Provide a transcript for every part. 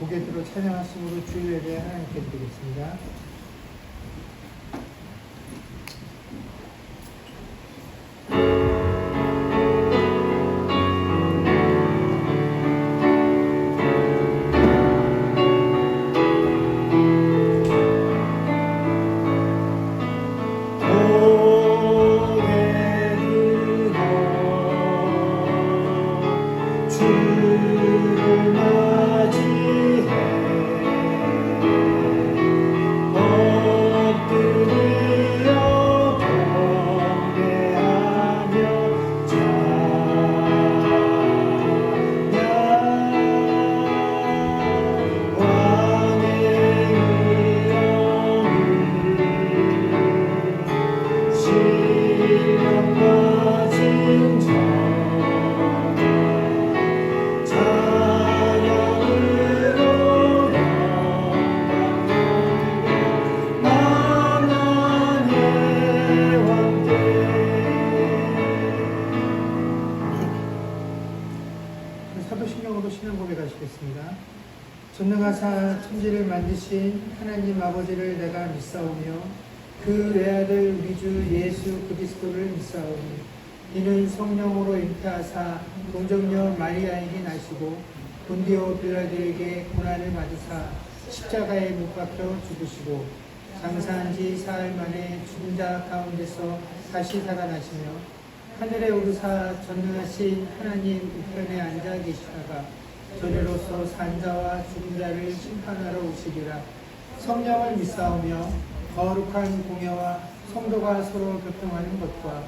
고개 들어 찬양하심으로 주일 예배 하나님께 드리겠습니다. 전능하사 천지를 만드신 하나님 아버지를 내가 믿사오며 그 외아들 우리 주 예수 그리스도를 믿사오니 이는 성령으로 잉태하사 동정녀 마리아에게 나시고 본디오 빌라도에게 고난을 받으사 십자가에 못 박혀 죽으시고 장사한 지 사흘 만에 죽은 자 가운데서 다시 살아나시며 하늘에 오르사 전능하신 하나님 우편에 앉아 계시다가 저리로서 산자와 죽은 자를 심판하러 오시리라. 성령을 믿사오며 거룩한 공예와 성도가 서로 교통하는 것과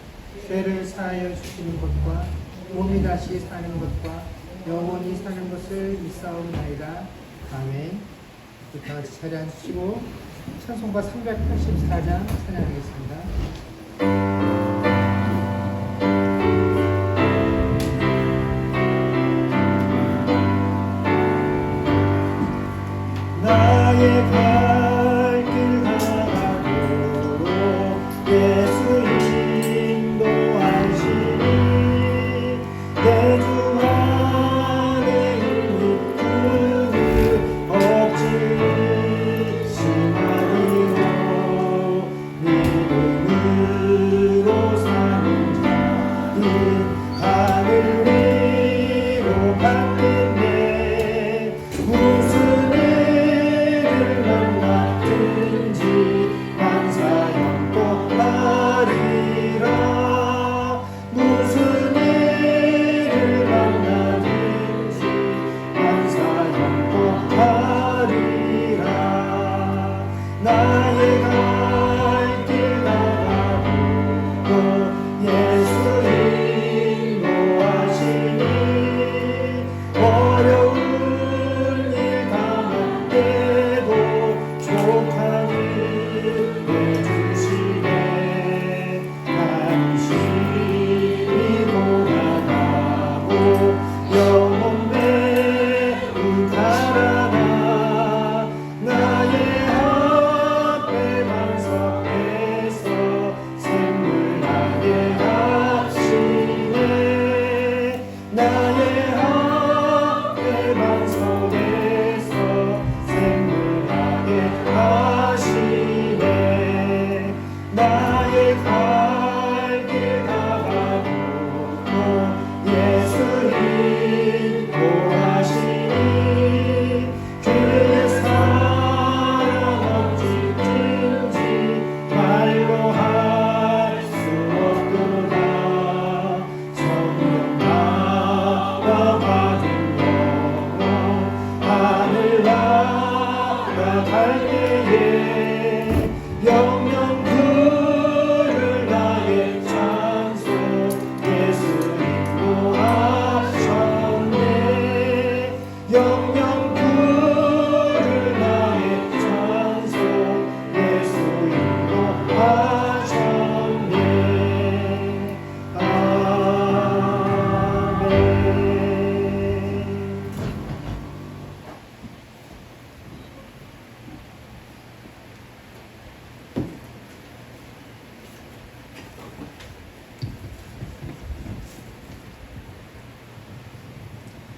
죄를 사하여 주시는 것과 몸이 다시 사는 것과 영원히 사는 것을 믿사옵나이다. 아멘. 다 같이 자리 앉으시고 찬송가 384장 찬양하겠습니다. 나의 발길 가도록 예수 인도하시니 내 주 안에 있는 억지 심하리로 믿음으로 사는 자는 하늘 위로 갔겠네. 무슨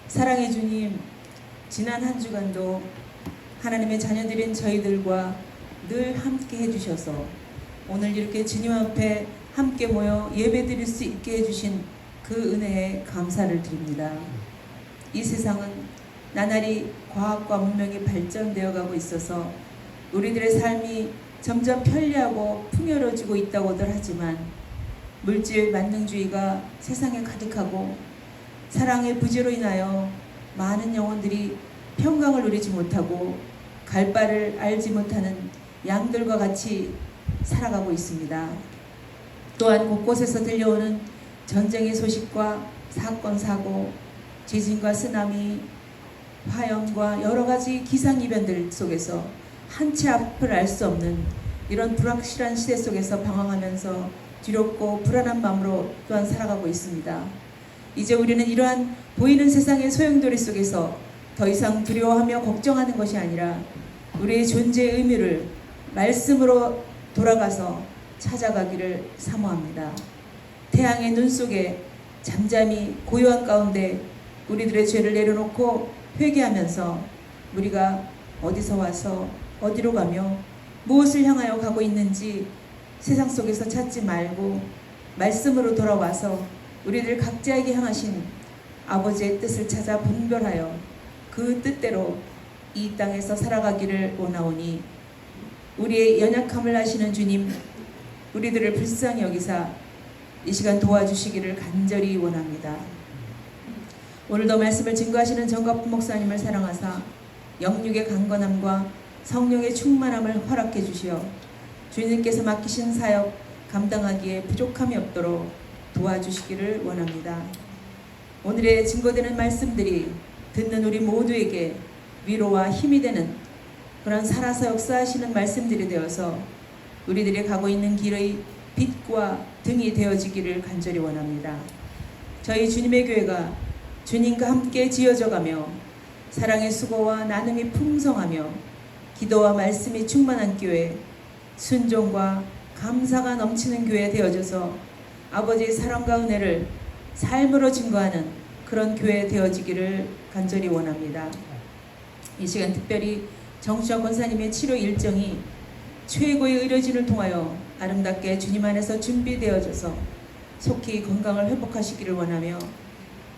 사랑의 주님, 지난 한 주간도 하나님의 자녀들인 저희들과 늘 함께 해주셔서 오늘 이렇게 주님 앞에 함께 모여 예배드릴 수 있게 해주신 그 은혜에 감사를 드립니다. 이 세상은 나날이 과학과 문명이 발전되어 가고 있어서 우리들의 삶이 점점 편리하고 풍요로워지고 있다고들 하지만 물질 만능주의가 세상에 가득하고 사랑의 부재로 인하여 많은 영혼들이 평강을 누리지 못하고 갈 바를 알지 못하는 양들과 같이 살아가고 있습니다. 또한 곳곳에서 들려오는 전쟁의 소식과 사건, 사고, 지진과 쓰나미, 화염과 여러 가지 기상이변들 속에서 한 치 앞을 알 수 없는 이런 불확실한 시대 속에서 방황하면서 두렵고 불안한 마음으로 또한 살아가고 있습니다. 이제 우리는 이러한 보이는 세상의 소용돌이 속에서 더 이상 두려워하며 걱정하는 것이 아니라 우리의 존재의 의미를 말씀으로 돌아가서 찾아가기를 사모합니다. 태양의 눈 속에 잠잠히 고요한 가운데 우리들의 죄를 내려놓고 회개하면서 우리가 어디서 와서 어디로 가며 무엇을 향하여 가고 있는지 세상 속에서 찾지 말고 말씀으로 돌아와서 우리들 각자에게 향하신 아버지의 뜻을 찾아 분별하여 그 뜻대로 이 땅에서 살아가기를 원하오니 우리의 연약함을 아시는 주님, 우리들을 불쌍히 여기사 이 시간 도와주시기를 간절히 원합니다. 오늘도 말씀을 증거하시는 정갑부 목사님을 사랑하사 영육의 강건함과 성령의 충만함을 허락해 주시어 주님께서 맡기신 사역 감당하기에 부족함이 없도록 도와주시기를 원합니다. 오늘의 증거되는 말씀들이 듣는 우리 모두에게 위로와 힘이 되는 그런 살아서 역사하시는 말씀들이 되어서 우리들이 가고 있는 길의 빛과 등이 되어지기를 간절히 원합니다. 저희 주님의 교회가 주님과 함께 지어져가며 사랑의 수고와 나눔이 풍성하며 기도와 말씀이 충만한 교회, 순종과 감사가 넘치는 교회 되어져서 아버지의 사랑과 은혜를 삶으로 증거하는 그런 교회 되어지기를 간절히 원합니다. 이 시간 특별히 정수학 권사님의 치료 일정이 최고의 의료진을 통하여 아름답게 주님 안에서 준비되어져서 속히 건강을 회복하시기를 원하며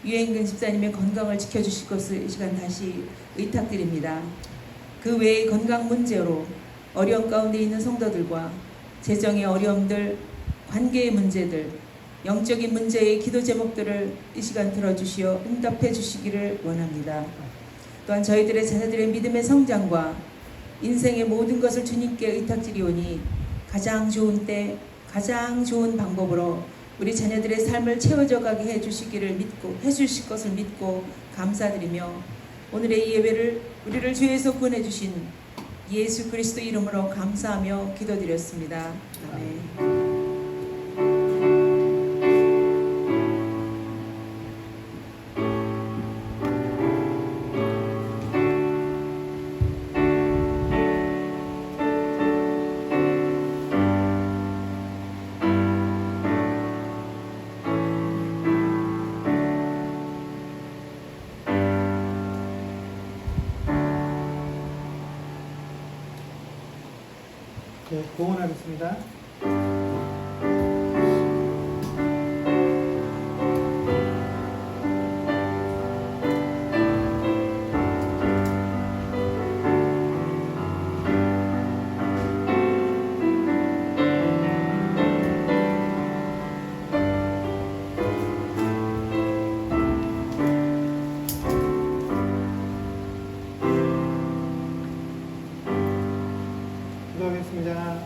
유행근 집사님의 건강을 지켜주실 것을 이 시간 다시 의탁드립니다. 그 외의 건강 문제로 어려움 가운데 있는 성도들과 재정의 어려움들, 관계의 문제들, 영적인 문제의 기도 제목들을 이 시간 들어주시어 응답해 주시기를 원합니다. 또한 저희들의 자녀들의 믿음의 성장과 인생의 모든 것을 주님께 의탁드리오니 가장 좋은 때, 가장 좋은 방법으로 우리 자녀들의 삶을 채워져 가게 해주실 것을 믿고 감사드리며 오늘의 이 예배를 우리를 죄에서 구원해 주신 예수 그리스도 이름으로 감사하며 기도드렸습니다. 아멘. 네, 고언하겠습니다. 기도하겠습니다.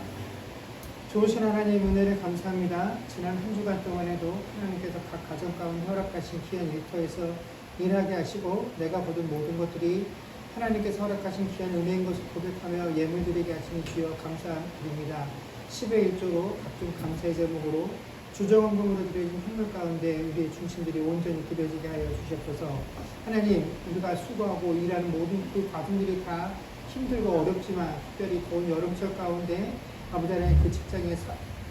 좋으신 하나님 은혜를 감사합니다. 지난 한 주간 동안에도 하나님께서 각 가정 가운데 허락하신 귀한 일터에서 일하게 하시고 내가 보던 모든 것들이 하나님께서 허락하신 귀한 은혜인 것을 고백하며 예물 드리게 하시니 주여 감사드립니다. 10의 1조로 각종 감사의 제목으로 주정원금으로 드려진 선물 가운데 우리의 중심들이 온전히 드려지게 하여 주시옵소서. 하나님, 우리가 수고하고 일하는 모든 그 과정들이 다 힘들고 어렵지만 특별히 더운 여름철 가운데 아버지 하나님 그 직장에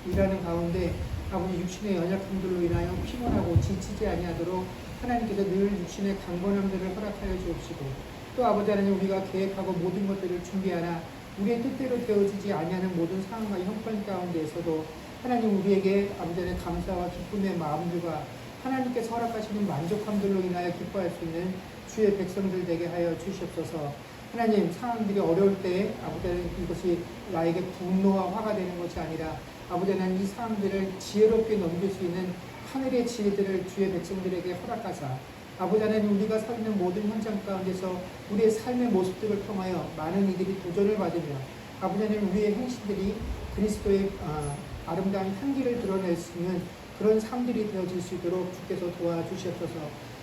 일하는 가운데 아버지 육신의 연약함들로 인하여 피곤하고 지치지 아니하도록 하나님께서 늘 육신의 강건함들을 허락하여 주옵시고 또 아버지 하나님 우리가 계획하고 모든 것들을 준비하나 우리의 뜻대로 되어지지 아니하는 모든 상황과 형편 가운데에서도 하나님 우리에게 아버지 하나님 감사와 기쁨의 마음들과 하나님께서 허락하시는 만족함들로 인하여 기뻐할 수 있는 주의 백성들 되게 하여 주시옵소서. 하나님 상황들이 어려울 때 아버지 하나님 이것이 나에게 분노와 화가 되는 것이 아니라 아버지 하나님 이 상황들을 지혜롭게 넘길 수 있는 하늘의 지혜들을 주의 백성들에게 허락하사 아버지 하나님 우리가 서 있는 모든 현장 가운데서 우리의 삶의 모습들을 통하여 많은 이들이 도전을 받으며 아버지 하나님 우리의 행실들이 그리스도의 아름다운 향기를 드러낼 수 있는 그런 삶들이 되어질 수 있도록 주께서 도와주시옵소서.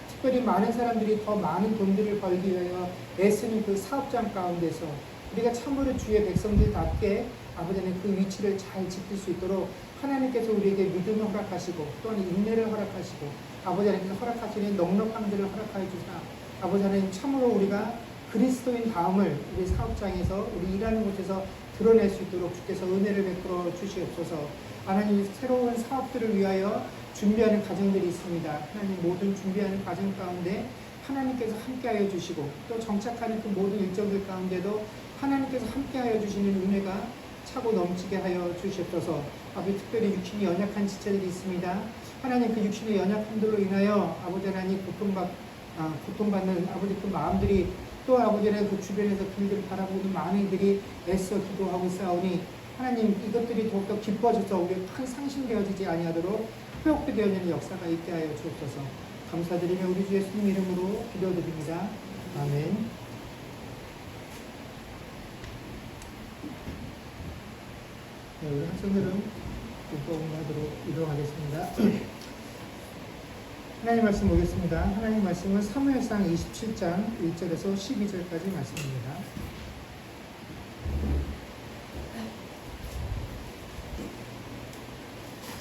특별히 많은 사람들이 더 많은 돈들을 벌기 위하여 애쓰는 그 사업장 가운데서 우리가 참으로 주의 백성들답게 아버지 하나님 그 위치를 잘 지킬 수 있도록 하나님께서 우리에게 믿음을 허락하시고 또한 인내를 허락하시고 아버지 하나님께서 허락하시는 넉넉함들을 허락하여 주사 아버지 하나님 참으로 우리가 그리스도인 다음을 우리 사업장에서 우리 일하는 곳에서 드러낼 수 있도록 주께서 은혜를 베풀어 주시옵소서. 하나님 새로운 사업들을 위하여 준비하는 과정들이 있습니다. 하나님 모든 준비하는 과정 가운데 하나님께서 함께하여 주시고 또 정착하는 그 모든 일정들 가운데도 하나님께서 함께하여 주시는 은혜가 차고 넘치게 하여 주시옵소서. 아버지 특별히 육신이 연약한 지체들이 있습니다. 하나님 그 육신의 연약함들로 인하여 아버지 하나님 고통받는 아버지 그 마음들이 또 아버지는 그 주변에서 길들을 바라보는 많은 이들이 애써 기도하고 싸우니 하나님 이것들이 더욱더 기뻐져서 우리 큰 상심되어지지 아니하도록 회복되어지는 역사가 있게 하여 주옵소서. 감사드리며 우리 주 예수님 이름으로 기도드립니다. 아멘. 네, 우리 학생들은 공부하도록 이동하겠습니다. 하나님 말씀 보겠습니다. 하나님 말씀은 사무엘상 27장 1절에서 12절까지 말씀입니다.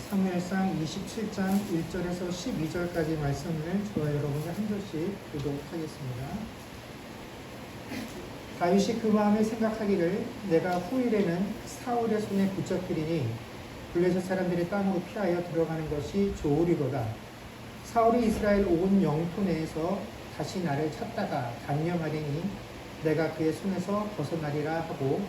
사무엘상 27장 1절에서 12절까지 말씀을 저와 여러분이 한 절씩 교독하겠습니다. 다윗이 그 마음에 생각하기를 내가 후일에는 사울의 손에 붙잡히리니 블레셋 사람들의 땅으로 피하여 들어가는 것이 좋으리로다. 사울이 이스라엘 온 영토 내에서 다시 나를 찾다가 단념하리니 내가 그의 손에서 벗어나리라 하고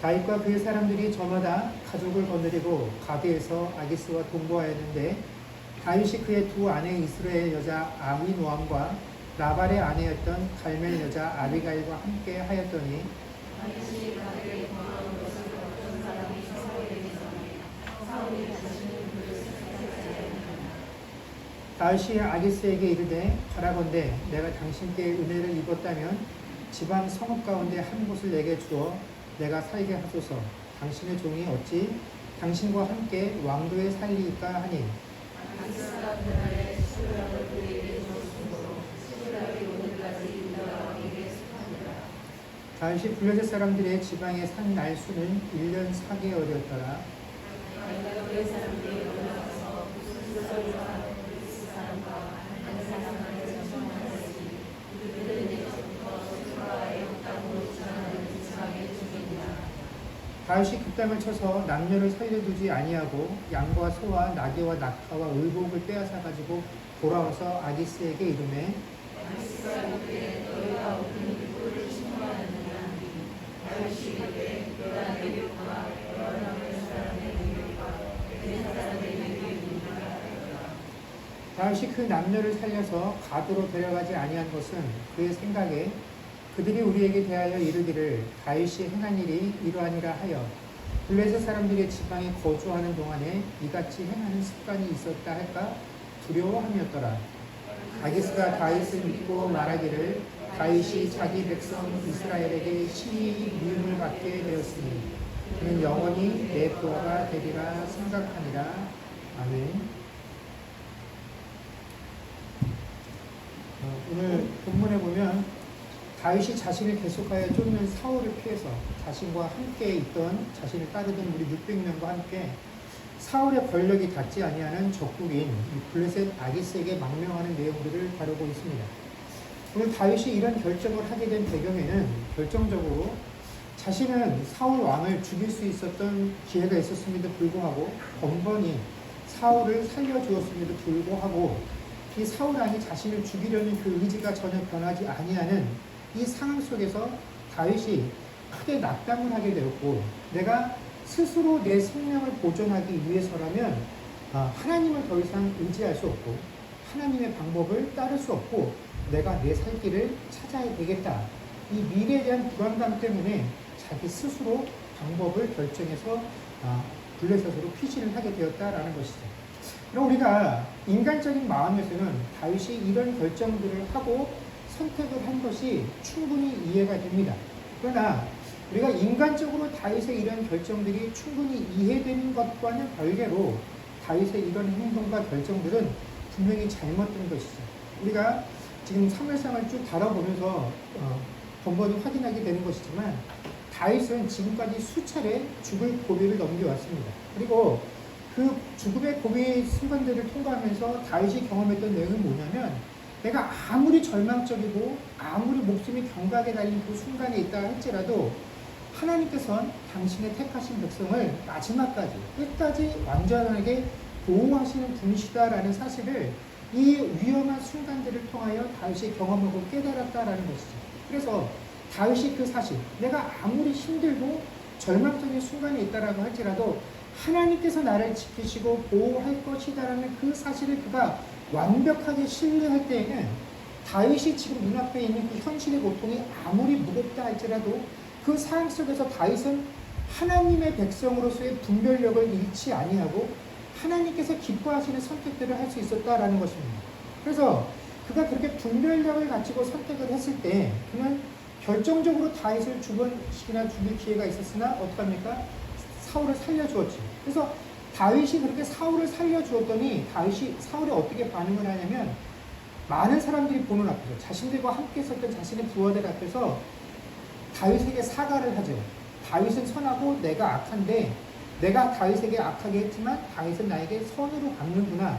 다윗과 그의 사람들이 저마다 가족을 거느리고 가드에서 아기스와 동거하였는데 다윗이 그의 두 아내 이스라엘 여자 아히노암과 나발의 아내였던 갈멜 여자 아비가일과 함께 하였더니 다윗이 아기스에게 이르되 바라건대 내가 당신께 은혜를 입었다면 지방 성읍 가운데 한 곳을 내게 주어 내가 살게 하소서. 당신의 종이 어찌 당신과 함께 왕도에 살리까 하니 다윗이 블레셋 사람들의 지방에 산 날수는 1년 4개월이었더라. 다윗이 그 땅을 쳐서 남녀를 살려두지 아니하고 양과 소와 나귀와 낙타와 의복을 빼앗아 가지고 돌아와서 아기스에게 이르매 다윗이 그 남녀를 살려서 가도로 데려가지 아니한 것은 그의 생각에 그들이 우리에게 대하여 이르기를 다윗이 행한 일이 이러하니라 하여 블레셋 사람들의 지방에 거주하는 동안에 이같이 행하는 습관이 있었다 할까 두려워함이었더라. 아기스가 다윗을 믿고 말하기를 다윗이 자기 백성 이스라엘에게 신이 미움을 받게 되었으니 그는 영원히 내 부하가 되리라 생각하니라. 아멘. 오늘 본문에 보면 다윗이 자신을 계속하여 쫓는 사울을 피해서 자신과 함께 있던 자신을 따르던 우리 600명과 함께 사울의 권력이 닿지 아니하는 적국인 블레셋 아기스에게 망명하는 내용들을 다루고 있습니다. 오늘 다윗이 이런 결정을 하게 된 배경에는 결정적으로 자신은 사울 왕을 죽일 수 있었던 기회가 있었음에도 불구하고 번번이 사울을 살려주었음에도 불구하고 이 사울 왕이 자신을 죽이려는 그 의지가 전혀 변하지 아니하는 이 상황 속에서 다윗이 크게 낙담을 하게 되었고, 내가 스스로 내 생명을 보존하기 위해서라면 하나님을 더 이상 의지할 수 없고 하나님의 방법을 따를 수 없고 내가 내 살 길을 찾아야 되겠다. 이 미래에 대한 불안감 때문에 자기 스스로 방법을 결정해서 블레셋으로 피신을 하게 되었다라는 것이죠. 그럼 우리가 인간적인 마음에서는 다윗이 이런 결정들을 하고 선택을 한 것이 충분히 이해가 됩니다. 그러나 우리가 인간적으로 다윗의 이런 결정들이 충분히 이해되는 것과는 별개로 다윗의 이런 행동과 결정들은 분명히 잘못된 것이죠. 우리가 지금 사무엘상을 쭉 다뤄보면서 번번이 확인하게 되는 것이지만 다윗은 지금까지 수차례 죽을 고비를 넘겨왔습니다. 그리고 그 죽음의 고비 순간들을 통과하면서 다윗이 경험했던 내용은 뭐냐면, 내가 아무리 절망적이고 아무리 목숨이 경각에 달린 그 순간에 있다 할지라도 하나님께서는 당신의 택하신 백성을 마지막까지 끝까지 완전하게 보호하시는 분이시다라는 사실을 이 위험한 순간들을 통하여 다윗이 경험하고 깨달았다라는 것이죠. 그래서 다윗이 그 사실, 내가 아무리 힘들고 절망적인 순간에 있다라고 할지라도 하나님께서 나를 지키시고 보호할 것이다라는 그 사실을 그가 완벽하게 신뢰할 때에는 다윗이 지금 눈앞에 있는 그 현실의 고통이 아무리 무겁다 할지라도 그 상황 속에서 다윗은 하나님의 백성으로서의 분별력을 잃지 아니하고 하나님께서 기뻐하시는 선택들을 할 수 있었다라는 것입니다. 그래서 그가 그렇게 분별력을 가지고 선택을 했을 때 그는 결정적으로 다윗을 죽일 기회가 있었으나 어떡합니까? 사울을 살려주었지. 그래서 다윗이 그렇게 사울을 살려주었더니 사울이 어떻게 반응을 하냐면, 많은 사람들이 보는 앞에서, 자신들과 함께 있었던 자신의 부하들 앞에서 다윗에게 사과를 하죠. 다윗은 선하고 내가 악한데 내가 다윗에게 악하게 했지만 다윗은 나에게 선으로 갚는구나.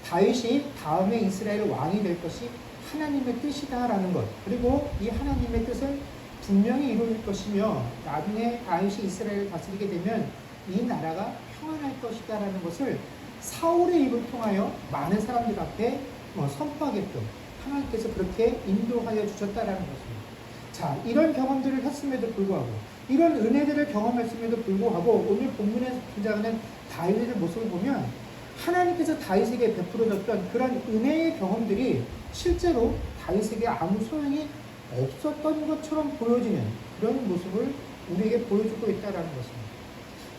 다윗이 다음에 이스라엘 왕이 될 것이 하나님의 뜻이다라는 것, 그리고 이 하나님의 뜻은 분명히 이루어질 것이며 나중에 다윗이 이스라엘을 다스리게 되면 이 나라가 평안할 것이다라는 것을 사울의 입을 통하여 많은 사람들 앞에 선포하게끔 하나님께서 그렇게 인도하여 주셨다라는 것입니다. 자, 이런 경험들을 했음에도 불구하고, 이런 은혜들을 경험했음에도 불구하고 오늘 본문에서 등장하는 다윗의 모습을 보면 하나님께서 다윗에게 베풀어줬던 그런 은혜의 경험들이 실제로 다윗에게 아무 소용이 없었던 것처럼 보여지는 그런 모습을 우리에게 보여주고 있다는 것입니다.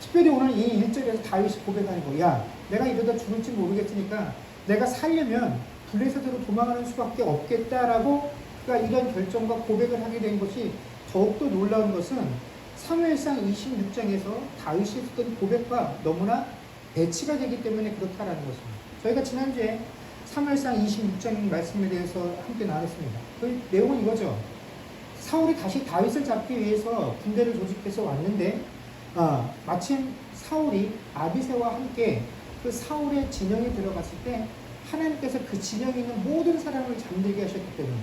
특별히 오늘 이 1절에서 다윗이 고백하는 거, 야, 내가 이러다 죽을지 모르겠으니까 내가 살려면 블레셋으로 도망가는 수밖에 없겠다라고 그가 이런 결정과 고백을 하게 된 것이 더욱더 놀라운 것은 사무엘상 26장에서 다윗이 했던 고백과 너무나 배치가 되기 때문에 그렇다라는 것입니다. 저희가 지난주에 사무엘상 26장 말씀에 대해서 함께 나눴습니다. 그 내용은 이거죠. 사울이 다시 다윗을 잡기 위해서 군대를 조직해서 왔는데 마침 사울이 아비새와 함께 그 사울의 진영에 들어갔을 때 하나님께서 그 진영에 있는 모든 사람을 잠들게 하셨기 때문에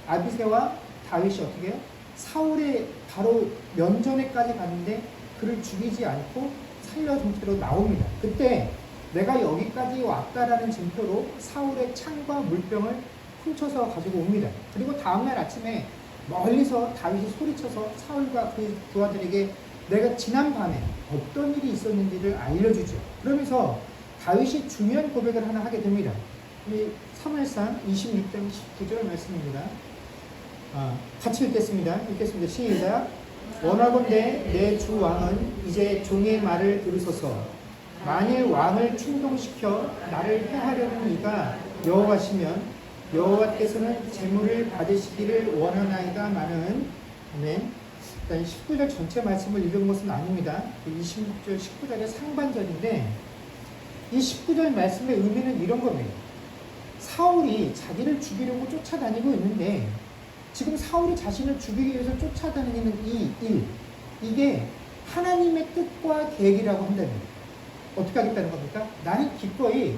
아비새와 다윗이 어떻게 해요? 사울의 바로 면전에까지 갔는데 그를 죽이지 않고 살려준 채로 나옵니다. 그때 내가 여기까지 왔다라는 증표로 사울의 창과 물병을 훔쳐서 가지고 옵니다. 그리고 다음날 아침에 멀리서 다윗이 소리쳐서 사울과 그 부하들에게 내가 지난 밤에 어떤 일이 있었는지를 알려주죠. 그러면서 다윗이 중요한 고백을 하나 하게 됩니다. 이 사무엘상 26장 19절 말씀입니다. 같이 읽겠습니다. 시작. 원하건대 내 주 왕은 이제 종의 말을 들으소서. 만일 왕을 충동시켜 나를 해하려는 이가 여호와시면 여호와께서는 재물을 받으시기를 원하나이다마는. 아멘. 일단 19절 전체 말씀을 읽은 것은 아닙니다. 26절 19절의 상반절인데 이 19절 말씀의 의미는 이런 겁니다. 사울이 자기를 죽이려고 쫓아다니고 있는데 지금 사울이 자신을 죽이기 위해서 쫓아다니는 이 일, 이게 하나님의 뜻과 계획이라고 한다면 어떻게 하겠다는 겁니까? 나는 기꺼이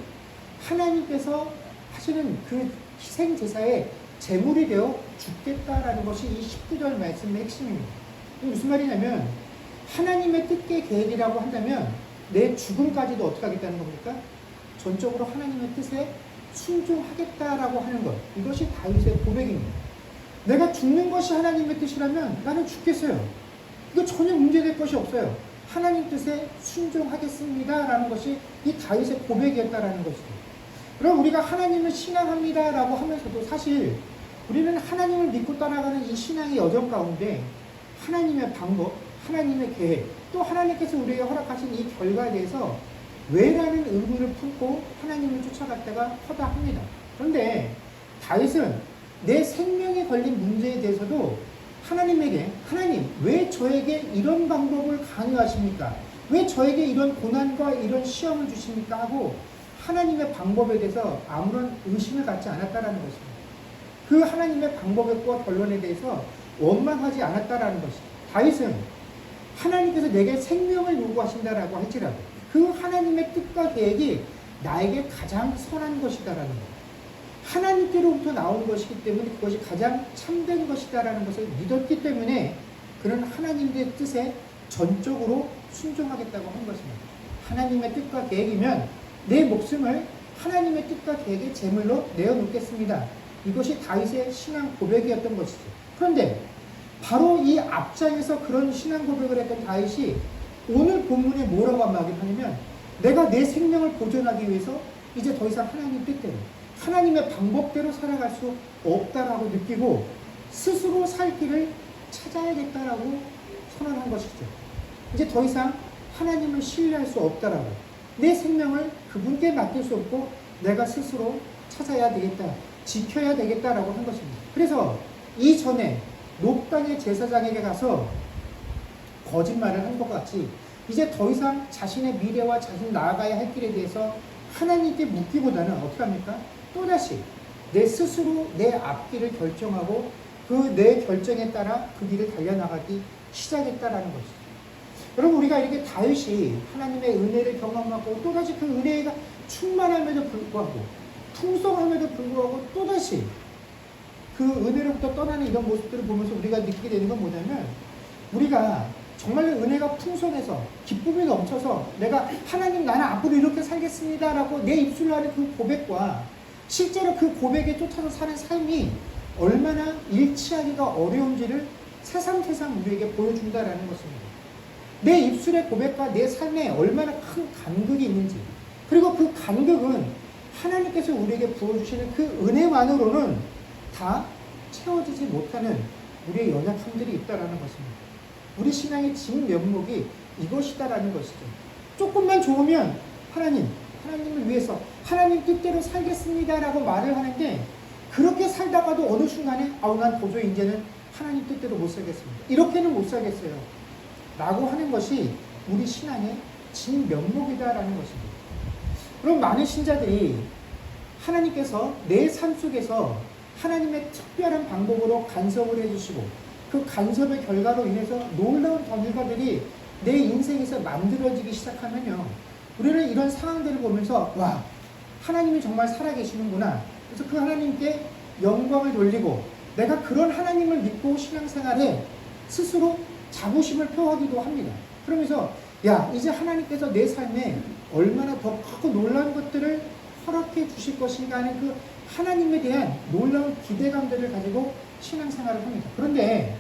하나님께서 하시는 그 희생 제사의 제물이 되어 죽겠다라는 것이 이 19절 말씀의 핵심입니다. 무슨 말이냐면 하나님의 뜻의 계획이라고 한다면 내 죽음까지도 어떻게 하겠다는 겁니까? 전적으로 하나님의 뜻에 순종하겠다라고 하는 것. 이것이 다윗의 고백입니다. 내가 죽는 것이 하나님의 뜻이라면 나는 죽겠어요. 이거 전혀 문제될 것이 없어요. 하나님 뜻에 순종하겠습니다라는 것이 이 다윗의 고백이었다라는 것이죠. 그럼 우리가 하나님을 신앙합니다라고 하면서도 사실 우리는 하나님을 믿고 따라가는 이 신앙의 여정 가운데 하나님의 방법, 하나님의 계획, 또 하나님께서 우리에게 허락하신 이 결과에 대해서 왜라는 의문을 품고 하나님을 쫓아갔다가 허다합니다. 그런데 다윗은 내 생명에 걸린 문제에 대해서도 하나님에게, 하나님 왜 저에게 이런 방법을 강요하십니까? 왜 저에게 이런 고난과 이런 시험을 주십니까? 하고 하나님의 방법에 대해서 아무런 의심을 갖지 않았다라는 것입니다. 그 하나님의 방법과 결론에 대해서 원망하지 않았다라는 것입니다. 다윗은 하나님께서 내게 생명을 요구하신다라고 할지라도 그 하나님의 뜻과 계획이 나에게 가장 선한 것이다라는 것. 하나님께로부터 나온 것이기 때문에 그것이 가장 참된 것이다라는 것을 믿었기 때문에 그는 하나님의 뜻에 전적으로 순종하겠다고 한 것입니다. 하나님의 뜻과 계획이면 내 목숨을 하나님의 뜻과 계획의 제물로 내어놓겠습니다. 이것이 다윗의 신앙 고백이었던 것이죠. 그런데 바로 이 앞장에서 그런 신앙 고백을 했던 다윗이 오늘 본문에 뭐라고 말하냐면 내가 내 생명을 보존하기 위해서 이제 더 이상 하나님 뜻대로 하나님의 방법대로 살아갈 수 없다라고 느끼고 스스로 살 길을 찾아야겠다라고 선언한 것이죠. 이제 더 이상 하나님을 신뢰할 수 없다라고 내 생명을 그분께 맡길 수 없고 내가 스스로 찾아야 되겠다, 지켜야 되겠다라고 한 것입니다. 그래서 이전에 놋당의 제사장에게 가서 거짓말을 한 것 같이 이제 더 이상 자신의 미래와 자신 나아가야 할 길에 대해서 하나님께 묻기보다는 어떻게 합니까? 또다시 내 스스로 내 앞길을 결정하고 그 내 결정에 따라 그 길을 달려나가기 시작했다라는 것이죠. 여러분 우리가 이렇게 다윗이 하나님의 은혜를 경험하고 또다시 그 은혜가 충만함에도 불구하고 풍성함에도 불구하고 또다시 그 은혜로부터 떠나는 이런 모습들을 보면서 우리가 느끼게 되는 건 뭐냐면 우리가 정말로 은혜가 풍성해서 기쁨이 넘쳐서 내가 하나님 나는 앞으로 이렇게 살겠습니다라고 내 입술로 하는 그 고백과 실제로 그 고백에 쫓아서 사는 삶이 얼마나 일치하기가 어려운지를 새삼새삼 우리에게 보여준다라는 것입니다. 내 입술의 고백과 내 삶에 얼마나 큰 간극이 있는지 그리고 그 간극은 하나님께서 우리에게 부어주시는 그 은혜만으로는 다 채워지지 못하는 우리의 연약함들이 있다라는 것입니다. 우리 신앙의 진면목이 이것이다라는 것이죠. 조금만 좋으면 하나님을 위해서 하나님 뜻대로 살겠습니다라고 말을 하는데 그렇게 살다가도 어느 순간에 난 도저히 이제는 하나님 뜻대로 못 살겠습니다. 이렇게는 못 살겠어요. 라고 하는 것이 우리 신앙의 진면목이다라는 것입니다. 그럼 많은 신자들이 하나님께서 내 삶 속에서 하나님의 특별한 방법으로 간섭을 해주시고 그 간섭의 결과로 인해서 놀라운 결과들이 내 인생에서 만들어지기 시작하면요. 우리는 이런 상황들을 보면서 와 하나님이 정말 살아계시는구나. 그래서 그 하나님께 영광을 돌리고 내가 그런 하나님을 믿고 신앙생활에 스스로 자부심을 표하기도 합니다. 그러면서 이제 하나님께서 내 삶에 얼마나 더 크고 놀라운 것들을 허락해 주실 것인가 하는 그 하나님에 대한 놀라운 기대감들을 가지고 신앙생활을 합니다. 그런데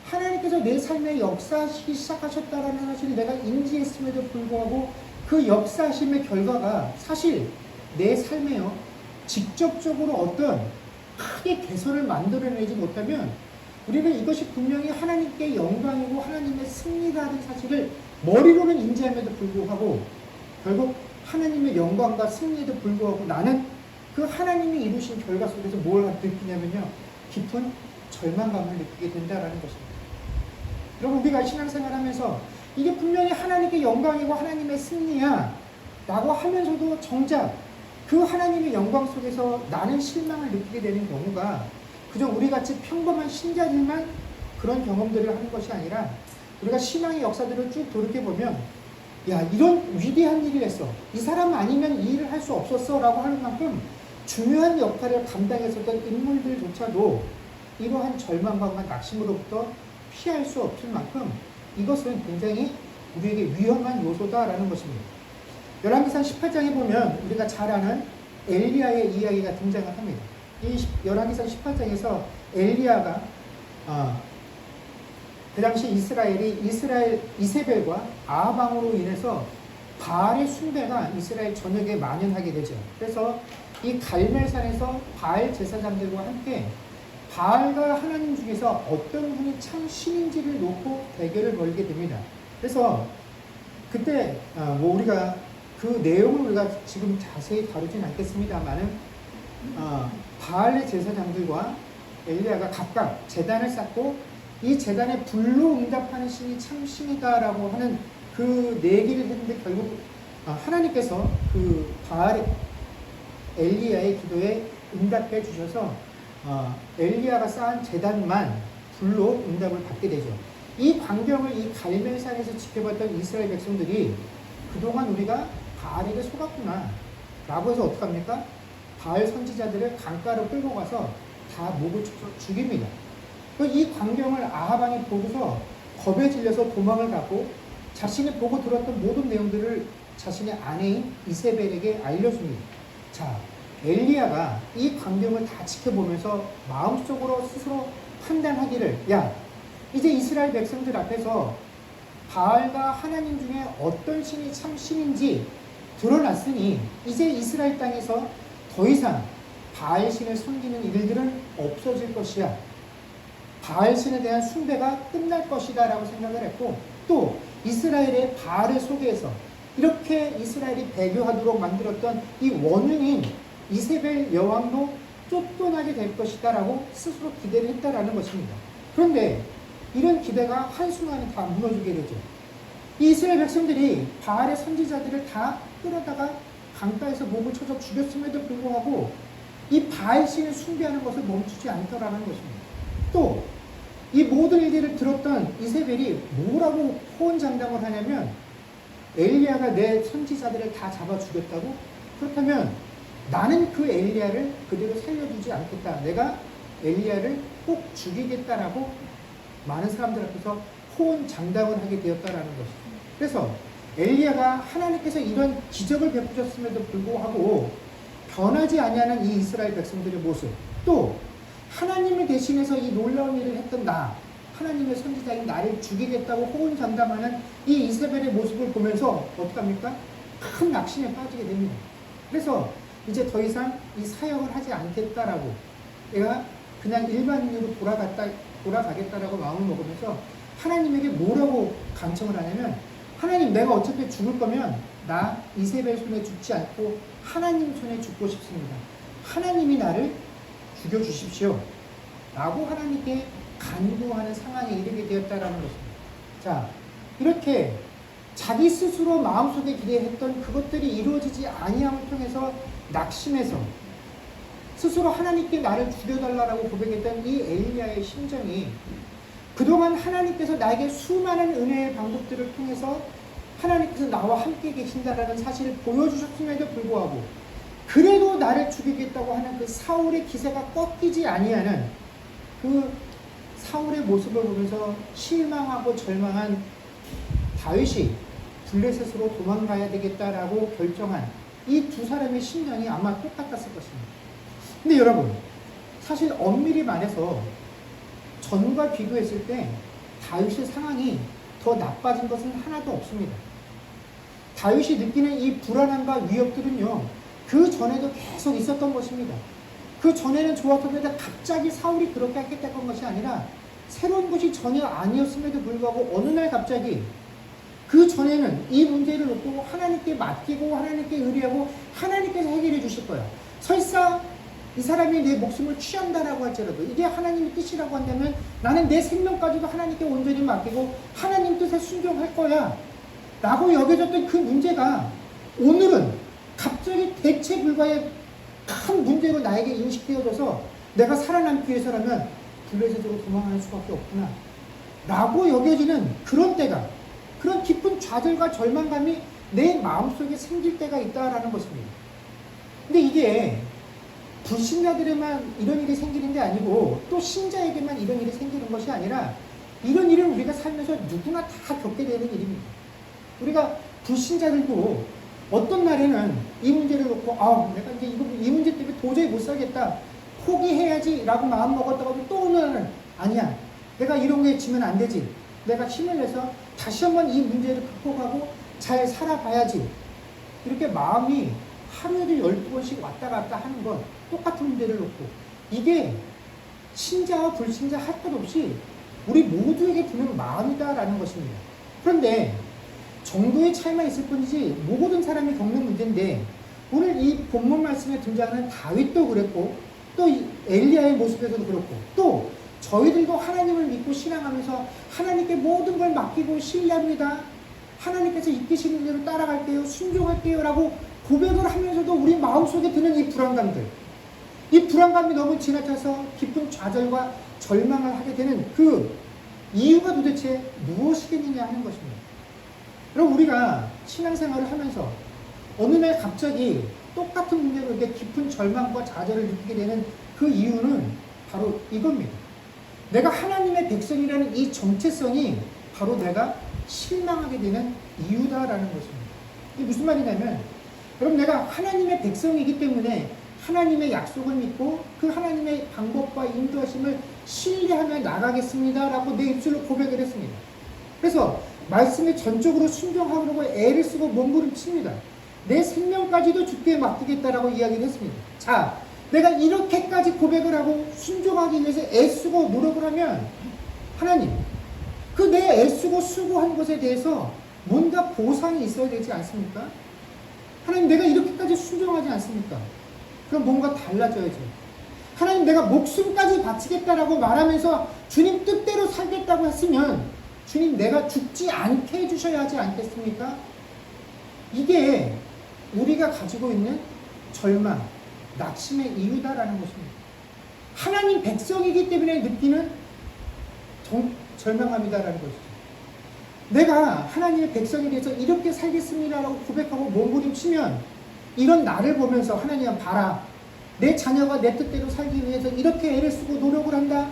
하나님께서 내 삶에 역사하시기 시작하셨다는 사실을 내가 인지했음에도 불구하고 그 역사하심의 결과가 사실 내 삶에요 직접적으로 어떤 크게 개선을 만들어내지 못하면 우리는 이것이 분명히 하나님께 영광이고 하나님의 승리라는 사실을 머리로는 인지함에도 불구하고 결국 하나님의 영광과 승리에도 불구하고 나는 그 하나님이 이루신 결과 속에서 뭘 느끼냐면요. 깊은 절망감을 느끼게 된다는 것입니다. 여러분 우리가 신앙생활 하면서 이게 분명히 하나님께 영광이고 하나님의 승리야 라고 하면서도 정작 그 하나님의 영광 속에서 나는 실망을 느끼게 되는 경우가 그저 우리같이 평범한 신자들만 그런 경험들을 하는 것이 아니라 우리가 신앙의 역사들을 쭉 돌이켜보면 이런 위대한 일을 했어. 이 사람 아니면 이 일을 할 수 없었어 라고 하는 만큼 중요한 역할을 감당했었던 인물들조차도 이러한 절망감과 낙심으로부터 피할 수 없을 만큼 이것은 굉장히 우리에게 위험한 요소다라는 것입니다. 열왕기상 18장에 보면 우리가 잘 아는 엘리야의 이야기가 등장을 합니다. 이 열왕기상 18장에서 엘리야가 그 당시 이세벨과 아합왕으로 인해서 바알의 숭배가 이스라엘 전역에 만연하게 되죠. 그래서 이 갈멜산에서 바알 제사장들과 함께 바알과 하나님 중에서 어떤 분이 참 신인지를 놓고 대결을 벌이게 됩니다. 그래서 그때 우리가 그 내용을 우리가 지금 자세히 다루진 않겠습니다만은 바알의 제사장들과 엘리야가 각각 제단을 쌓고 이 제단에 불로 응답하는 신이 참 신이다라고 하는 그 내기를 했는데 결국 하나님께서 그 바알 엘리야의 기도에 응답해 주셔서 엘리야가 쌓은 제단만 불로 응답을 받게 되죠. 이 광경을 이 갈멜산에서 지켜봤던 이스라엘 백성들이 그동안 우리가 바알에게 속았구나 라고 해서 어떡합니까? 바알 선지자들을 강가로 끌고 가서 다 목을 쳐서 죽입니다. 이 광경을 아합왕이 보고서 겁에 질려서 도망을 가고 자신이 보고 들었던 모든 내용들을 자신의 아내인 이세벨에게 알려줍니다. 자, 엘리야가 이 광경을 다 지켜보면서 마음속으로 스스로 판단하기를, 야, 이제 이스라엘 백성들 앞에서 바알과 하나님 중에 어떤 신이 참 신인지 드러났으니 이제 이스라엘 땅에서 더 이상 바알 신을 섬기는 일들은 없어질 것이야. 바알 신에 대한 숭배가 끝날 것이다 라고 생각을 했고, 또 이스라엘의 바알을 소개해서 이렇게 이스라엘이 배교하도록 만들었던 이 원흉인 이세벨 여왕도 쫓겨나게 될 것이다 라고 스스로 기대를 했다라는 것입니다. 그런데 이런 기대가 한순간에 다 무너지게 되죠. 이 이스라엘 백성들이 바알의 선지자들을 다 끌어다가 강가에서 목을 쳐서 죽였음에도 불구하고 이 바알 신을 숭배하는 것을 멈추지 않더라는 것입니다. 또 이 모든 일들을 들었던 이세벨이 뭐라고 호언장담을 하냐면, 엘리야가 내 선지자들을 다 잡아 죽였다고? 그렇다면 나는 그 엘리야를 그대로 살려주지 않겠다. 내가 엘리야를 꼭 죽이겠다라고 많은 사람들 앞에서 호언장담을 하게 되었다라는 것입니다. 그래서 엘리야가 하나님께서 이런 기적을 베푸셨음에도 불구하고 변하지 아니하는 이 이스라엘 백성들의 모습, 또 하나님을 대신해서 이 놀라운 일을 했던 하나님의 선지자인 나를 죽이겠다고 호언장담하는 이 이세벨의 모습을 보면서 어떡합니까? 큰 낙심에 빠지게 됩니다. 그래서 이제 더 이상 이 사역을 하지 않겠다라고, 내가 그냥 일반인으로 돌아가겠다라고 마음을 먹으면서 하나님에게 뭐라고 간청을 하냐면, 하나님, 내가 어차피 죽을 거면 나 이세벨 손에 죽지 않고 하나님 손에 죽고 싶습니다. 하나님이 나를 죽여주십시오 라고 하나님께 간구하는 상황에 이르게 되었다라는 것입니다. 자, 이렇게 자기 스스로 마음속에 기대했던 그것들이 이루어지지 아니함을 통해서 낙심해서 스스로 하나님께 나를 죽여달라고 고백했던 이 엘리야의 심정이, 그동안 하나님께서 나에게 수많은 은혜의 방법들을 통해서 하나님께서 나와 함께 계신다라는 사실을 보여주셨음에도 불구하고 그래도 나를 죽이겠다고 하는 그 사울의 기세가 꺾이지 아니하는 그 사울의 모습을 보면서 실망하고 절망한 다윗이 블레셋으로 도망가야 되겠다라고 결정한 이 두 사람의 심정이 아마 똑같았을 것입니다. 근데 여러분, 사실 엄밀히 말해서 전과 비교했을 때 다윗의 상황이 더 나빠진 것은 하나도 없습니다. 다윗이 느끼는 이 불안함과 위협들은요, 그 전에도 계속 있었던 것입니다. 그 전에는 좋았었는데 갑자기 사울이 그렇게 하겠다는 것이 아니라 새로운 것이 전혀 아니었음에도 불구하고 어느 날 갑자기, 그 전에는 이 문제를 놓고 하나님께 맡기고 하나님께 의뢰하고 하나님께서 해결해 주실 거야. 설사 이 사람이 내 목숨을 취한다라고 할지라도 이게 하나님의 뜻이라고 한다면 나는 내 생명까지도 하나님께 온전히 맡기고 하나님 뜻에 순종할 거야 라고 여겨졌던 그 문제가 오늘은 갑자기 대체 불가의 큰 문제로 나에게 인식되어져서 내가 살아남기 위해서라면 블레셋으로 도망할 수밖에 없구나 라고 여겨지는 그런 때가, 그런 깊은 좌절과 절망감이 내 마음속에 생길 때가 있다라는 것입니다. 근데 이게 불신자들에만 이런 일이 생기는 게 아니고 또 신자에게만 이런 일이 생기는 것이 아니라 이런 일은 우리가 살면서 누구나 다 겪게 되는 일입니다. 우리가 불신자들도 어떤 날에는 이 문제를 놓고 내가 이제 이 문제 때문에 도저히 못 살겠다, 포기해야지 라고 마음 먹었다가도 또 어느 날은 아니야, 내가 이런 거에 지면 안 되지, 내가 힘을 내서 다시 한번 이 문제를 극복하고 잘 살아봐야지, 이렇게 마음이 하루에도 12번씩 왔다 갔다 하는 건 똑같은 문제를 놓고, 이게 신자와 불신자 할 것 없이 우리 모두에게 드는 마음이다라는 것입니다. 그런데 정도의 차이만 있을 뿐이지 모든 사람이 겪는 문제인데, 오늘 이 본문 말씀에 등장하는 다윗도 그랬고, 또 엘리야의 모습에서도 그렇고, 또 저희들도 하나님을 믿고 신앙하면서 하나님께 모든 걸 맡기고 신뢰합니다, 하나님께서 이끄시는 대로 따라갈게요, 순종할게요 라고 고백을 하면서도 우리 마음속에 드는 이 불안감들, 이 불안감이 너무 지나쳐서 깊은 좌절과 절망을 하게 되는 그 이유가 도대체 무엇이겠느냐 하는 것입니다. 여러분, 우리가 신앙생활을 하면서 어느 날 갑자기 똑같은 문제로 이렇게 깊은 절망과 좌절을 느끼게 되는 그 이유는 바로 이겁니다. 내가 하나님의 백성이라는 이 정체성이 바로 내가 실망하게 되는 이유다라는 것입니다. 이게 무슨 말이냐면, 여러분, 내가 하나님의 백성이기 때문에 하나님의 약속을 믿고 그 하나님의 방법과 인도하심을 신뢰하며 나가겠습니다 라고 내 입술로 고백을 했습니다. 그래서 말씀에 전적으로 순종하려고 애를 쓰고 몸부림칩니다. 내 생명까지도 주께 맡기겠다라고 이야기를 했습니다. 자, 내가 이렇게까지 고백을 하고 순종하기 위해서 애쓰고 노력을 하면, 하나님, 그 내 애쓰고 수고한 것에 대해서 뭔가 보상이 있어야 되지 않습니까? 하나님, 내가 이렇게까지 순종하지 않습니까? 그럼 뭔가 달라져야죠. 하나님, 내가 목숨까지 바치겠다라고 말하면서 주님 뜻대로 살겠다고 했으면, 주님, 내가 죽지 않게 해주셔야 하지 않겠습니까? 이게 우리가 가지고 있는 절망, 낙심의 이유다라는 것입니다. 하나님 백성이기 때문에 느끼는 절망함이다라는 것이죠. 내가 하나님의 백성에 대해서 이렇게 살겠습니다라고 고백하고 몸부림치면, 이런 나를 보면서 하나님, 봐라, 내 자녀가 내 뜻대로 살기 위해서 이렇게 애를 쓰고 노력을 한다,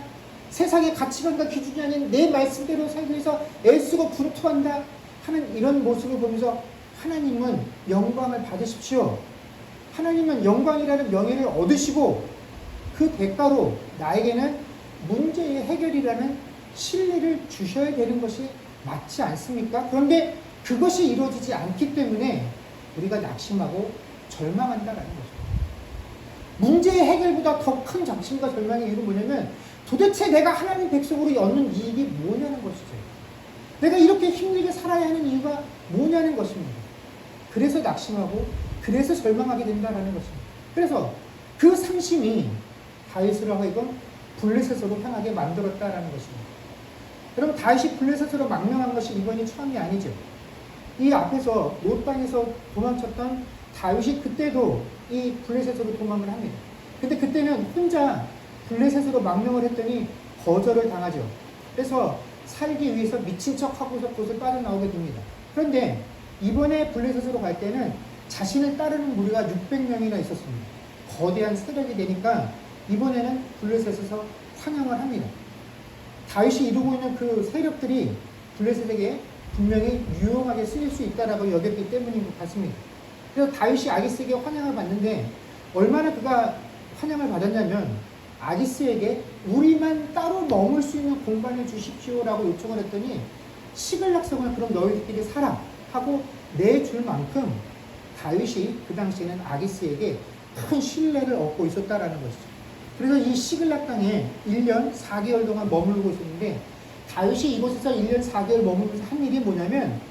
세상의 가치관과 기준이 아닌 내 말씀대로 살기 위해서 애쓰고 분투한다 하는 이런 모습을 보면서, 하나님은 영광을 받으십시오, 하나님은 영광이라는 명예를 얻으시고 그 대가로 나에게는 문제의 해결이라는 신뢰를 주셔야 되는 것이 맞지 않습니까? 그런데 그것이 이루어지지 않기 때문에 우리가 낙심하고 절망한다라는 거죠. 문제의 해결보다 더 큰 낙심과 절망의 이유는 뭐냐면, 도대체 내가 하나님 백성으로 얻는 이익이 뭐냐는 것이죠. 내가 이렇게 힘들게 살아야 하는 이유가 뭐냐는 것입니다. 그래서 낙심하고 그래서 절망하게 된다는 것입니다. 그래서 그 상심이 다윗을 하여금 블레셋으로 향하게 만들었다라는 것입니다. 여러분, 다윗이 블레셋으로 망명한 것이 이번이 처음이 아니죠. 이 앞에서 롯 땅에서 도망쳤던 다윗이 그때도 이 블레셋으로 도망을 합니다. 근데 그때는 혼자 블레셋으로 망명을 했더니 거절을 당하죠. 그래서 살기 위해서 미친 척하고서 그곳을 빠져나오게 됩니다. 그런데 이번에 블레셋으로 갈 때는 자신을 따르는 무리가 600명이나 있었습니다. 거대한 세력이 되니까 이번에는 블레셋에서 환영을 합니다. 다윗이 이루고 있는 그 세력들이 블레셋에게 분명히 유용하게 쓰일 수 있다라고 여겼기 때문인 것 같습니다. 그래서 다윗이 아기스에게 환영을 받는데, 얼마나 그가 환영을 받았냐면, 아기스에게 우리만 따로 머물 수 있는 공간을 주십시오라고 요청을 했더니, 시글락 성을 그럼 너희들끼리 살아 하고 내줄 만큼 다윗이 그 당시에는 아기스에게 큰 신뢰를 얻고 있었다라는 것이죠. 그래서 이 시글락 땅에 1년 4개월 동안 머물고 있었는데, 다윗이 이곳에서 1년 4개월 머물면서 한 일이 뭐냐면,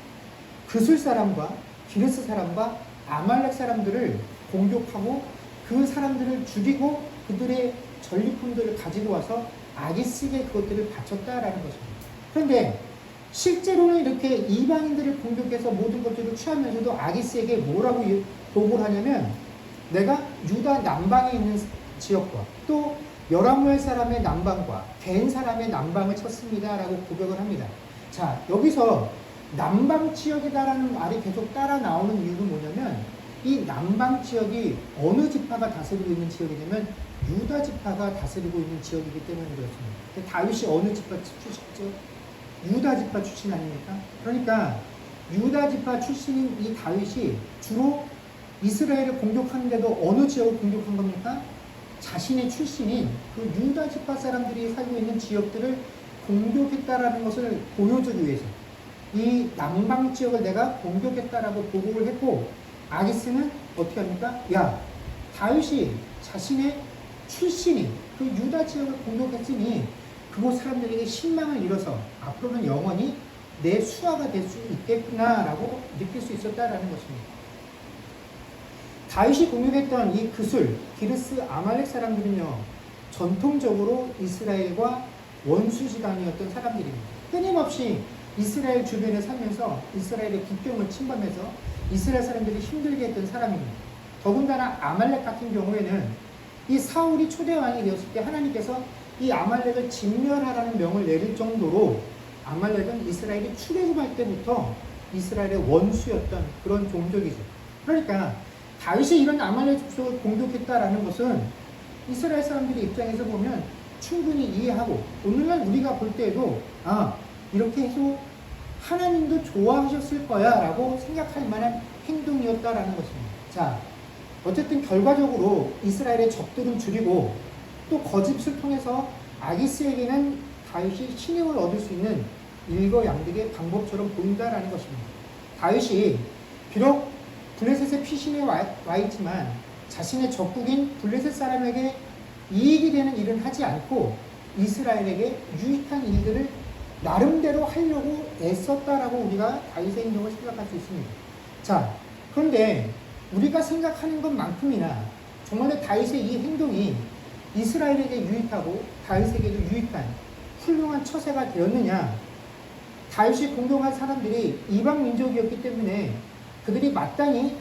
그술 사람과 기르스 사람과 아말렉 사람들을 공격하고 그 사람들을 죽이고 그들의 전리품들을 가지고 와서 아기스에게 그것들을 바쳤다라는 것입니다. 그런데 실제로는 이렇게 이방인들을 공격해서 모든 것들을 취하면서도 아기스에게 뭐라고 보고를 하냐면, 내가 유다 남방에 있는 지역과 또 여라무엘 사람의 남방과 겐 사람의 남방을 쳤습니다 라고 고백을 합니다. 자, 여기서 남방 지역이다라는 말이 계속 따라 나오는 이유는 뭐냐면, 이 남방 지역이 어느 지파가 다스리고 있는 지역이냐면 유다 지파가 다스리고 있는 지역이기 때문에 그렇습니다. 다윗이 어느 지파 출신이죠? 유다 지파 출신 아닙니까? 그러니까 유다 지파 출신인 이 다윗이 주로 이스라엘을 공격하는데도 어느 지역을 공격한 겁니까? 자신의 출신인 그 유다 지파 사람들이 살고 있는 지역들을 공격했다라는 것을 보여주기 위해서 이 남방 지역을 내가 공격했다라고 보고를 했고, 아기스는 어떻게 합니까? 야, 다윗이 자신의 출신인 그 유다 지역을 공격했으니 그곳 사람들에게 신망을 잃어서 앞으로는 영원히 내 수하가 될 수 있겠구나라고 느낄 수 있었다라는 것입니다. 다윗이 공격했던 이 그술, 기르스 아말렉 사람들은요, 전통적으로 이스라엘과 원수지간이었던 사람들입니다. 끊임없이 이스라엘 주변에 살면서 이스라엘의 국경을 침범해서 이스라엘 사람들이 힘들게 했던 사람입니다. 더군다나 아말렉 같은 경우에는 이 사울이 초대왕이 되었을 때 하나님께서 이 아말렉을 진멸하라는 명을 내릴 정도로 아말렉은 이스라엘이 출애굽할 때부터 이스라엘의 원수였던 그런 종족이죠. 그러니까 다윗이 이런 아말렉 족속을 공격했다라는 것은 이스라엘 사람들의 입장에서 보면 충분히 이해하고, 오늘날 우리가 볼 때에도 이렇게 해서 하나님도 좋아하셨을 거야 라고 생각할 만한 행동이었다라는 것입니다. 자, 어쨌든 결과적으로 이스라엘의 적들은 줄이고 또 거짓을 통해서 아기스에게는 다윗이 신임을 얻을 수 있는 일거양득의 방법처럼 보인다라는 것입니다. 다윗이 비록 블레셋의 피신에 와 있지만 자신의 적국인 블레셋 사람에게 이익이 되는 일은 하지 않고 이스라엘에게 유익한 일들을 나름대로 하려고 애썼다라고 우리가 다윗의 행동을 생각할 수 있습니다. 자, 그런데 우리가 생각하는 것만큼이나 정말 다윗의 이 행동이 이스라엘에게 유익하고 다윗에게도 유익한 훌륭한 처세가 되었느냐? 다윗이 공격한 사람들이 이방 민족이었기 때문에 그들이 마땅히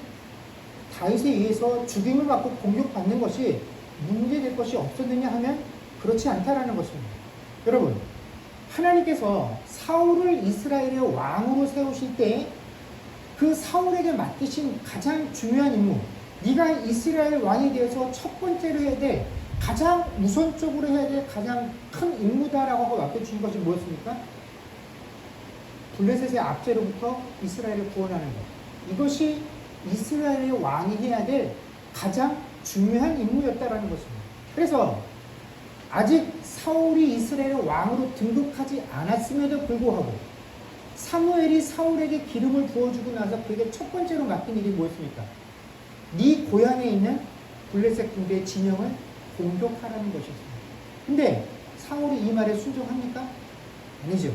다윗에 의해서 죽임을 받고 공격받는 것이 문제될 것이 없었느냐 하면 그렇지 않다라는 것입니다. 여러분, 하나님께서 사울을 이스라엘의 왕으로 세우실 때 그 사울에게 맡기신 가장 중요한 임무, 네가 이스라엘 왕이 되어서 첫 번째로 해야 돼, 가장 우선적으로 해야 될 가장 큰 임무다라고 하고 맡겨주신 것이 무엇입니까? 블레셋의 압제로부터 이스라엘을 구원하는 것. 이것이 이스라엘의 왕이 해야 될 가장 중요한 임무였다라는 것입니다. 그래서 아직 사울이 이스라엘의 왕으로 등극하지 않았음에도 불구하고 사무엘이 사울에게 기름을 부어주고 나서 그에게 첫 번째로 맡긴 일이 무엇입니까? 네 고향에 있는 블레셋 군대의 진영을 공격하라는 것이었습니다. 근데 사울이 이 말에 순종합니까? 아니죠.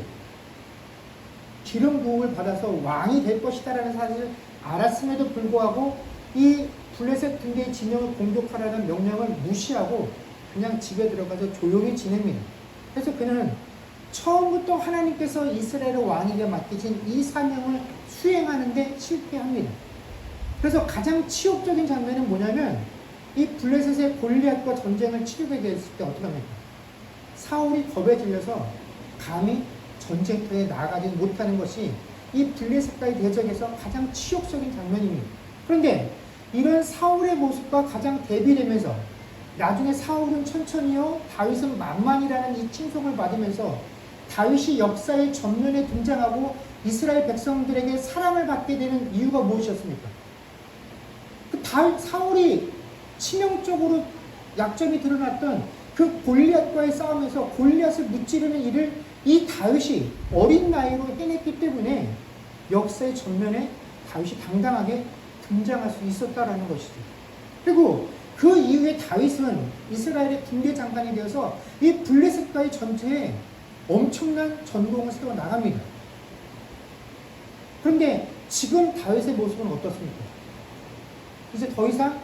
기름 부음을 받아서 왕이 될 것이다라는 사실을 알았음에도 불구하고 이 블레셋 군대의 진영을 공격하라는 명령을 무시하고 그냥 집에 들어가서 조용히 지냅니다. 그래서 그는 처음부터 하나님께서 이스라엘의 왕에게 맡기신 이 사명을 수행하는데 실패합니다. 그래서 가장 치욕적인 장면은 뭐냐면 이 블레셋의 골리앗과 전쟁을 치르게 됐을 때 어떻게 합니까? 사울이 겁에 질려서 감히 전쟁터에 나가지 못하는 것이 이 블레셋과의 대적에서 가장 치욕적인 장면입니다. 그런데 이런 사울의 모습과 가장 대비되면서 나중에 사울은 천천히요, 다윗은 만만이라는 이 칭송을 받으면서 다윗이 역사의 전면에 등장하고 이스라엘 백성들에게 사랑을 받게 되는 이유가 무엇이었습니까? 사울이 치명적으로 약점이 드러났던 그 골리앗과의 싸움에서 골리앗을 무찌르는 일을 이 다윗이 어린 나이로 해냈기 때문에 역사의 전면에 다윗이 당당하게 등장할 수 있었다라는 것이죠. 그리고 그 이후에 다윗은 이스라엘의 군대 장관이 되어서 이 블레셋과의 전투에 엄청난 전공을 세워 나갑니다. 그런데 지금 다윗의 모습은 어떻습니까? 이제 더 이상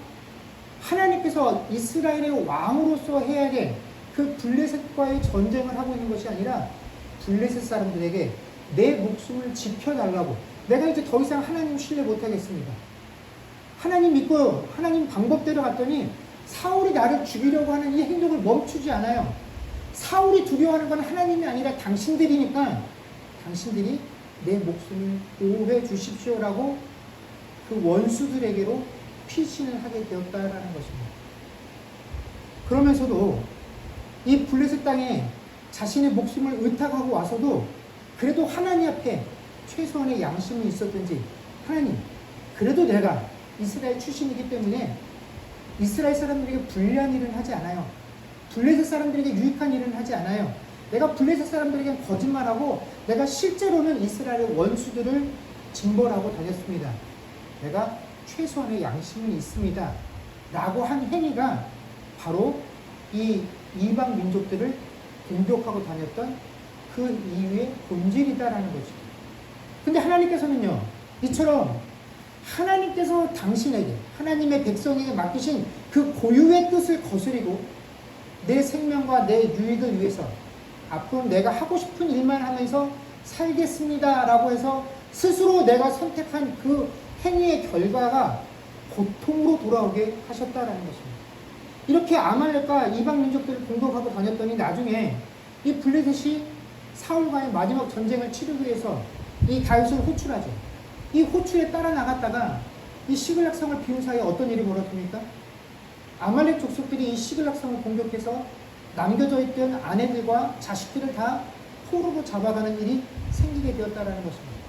하나님께서 이스라엘의 왕으로서 해야 될 그 블레셋과의 전쟁을 하고 있는 것이 아니라 블레셋 사람들에게 내 목숨을 지켜달라고, 내가 이제 더 이상 하나님 신뢰 못하겠습니다. 하나님 믿고 하나님 방법대로 갔더니 사울이 나를 죽이려고 하는 이 행동을 멈추지 않아요. 사울이 두려워하는 건 하나님이 아니라 당신들이니까 당신들이 내 목숨을 보호해 주십시오라고 그 원수들에게로 피신을 하게 되었다라는 것입니다. 그러면서도 이 블레셋 땅에 자신의 목숨을 의탁하고 와서도 그래도 하나님 앞에 최소한의 양심이 있었든지, 하나님, 그래도 내가 이스라엘 출신이기 때문에 이스라엘 사람들에게 불리한 일은 하지 않아요. 블레셋 사람들에게 유익한 일은 하지 않아요. 내가 블레셋 사람들에게 거짓말하고 내가 실제로는 이스라엘의 원수들을 징벌하고 다녔습니다. 내가 최소한의 양심은 있습니다. 라고 한 행위가 바로 이 이방 민족들을 공격하고 다녔던 그 이유의 본질이다라는 거죠. 근데 하나님께서는요, 이처럼 하나님께서 당신에게, 하나님의 백성에게 맡기신 그 고유의 뜻을 거스리고 내 생명과 내 유익을 위해서 앞으로 내가 하고 싶은 일만 하면서 살겠습니다 라고 해서 스스로 내가 선택한 그 행위의 결과가 고통으로 돌아오게 하셨다라는 것입니다. 이렇게 아말렉과 이방 민족들을 공격하고 다녔더니 나중에 이 블레셋이 사울과의 마지막 전쟁을 치르기 위해서 이 다윗을 호출하죠. 이 호출에 따라 나갔다가 이 시글락성을 비운 사이에 어떤 일이 벌어집니까? 아말렉 족속들이 이 시글락성을 공격해서 남겨져 있던 아내들과 자식들을 다 포로로 잡아가는 일이 생기게 되었다는 것입니다.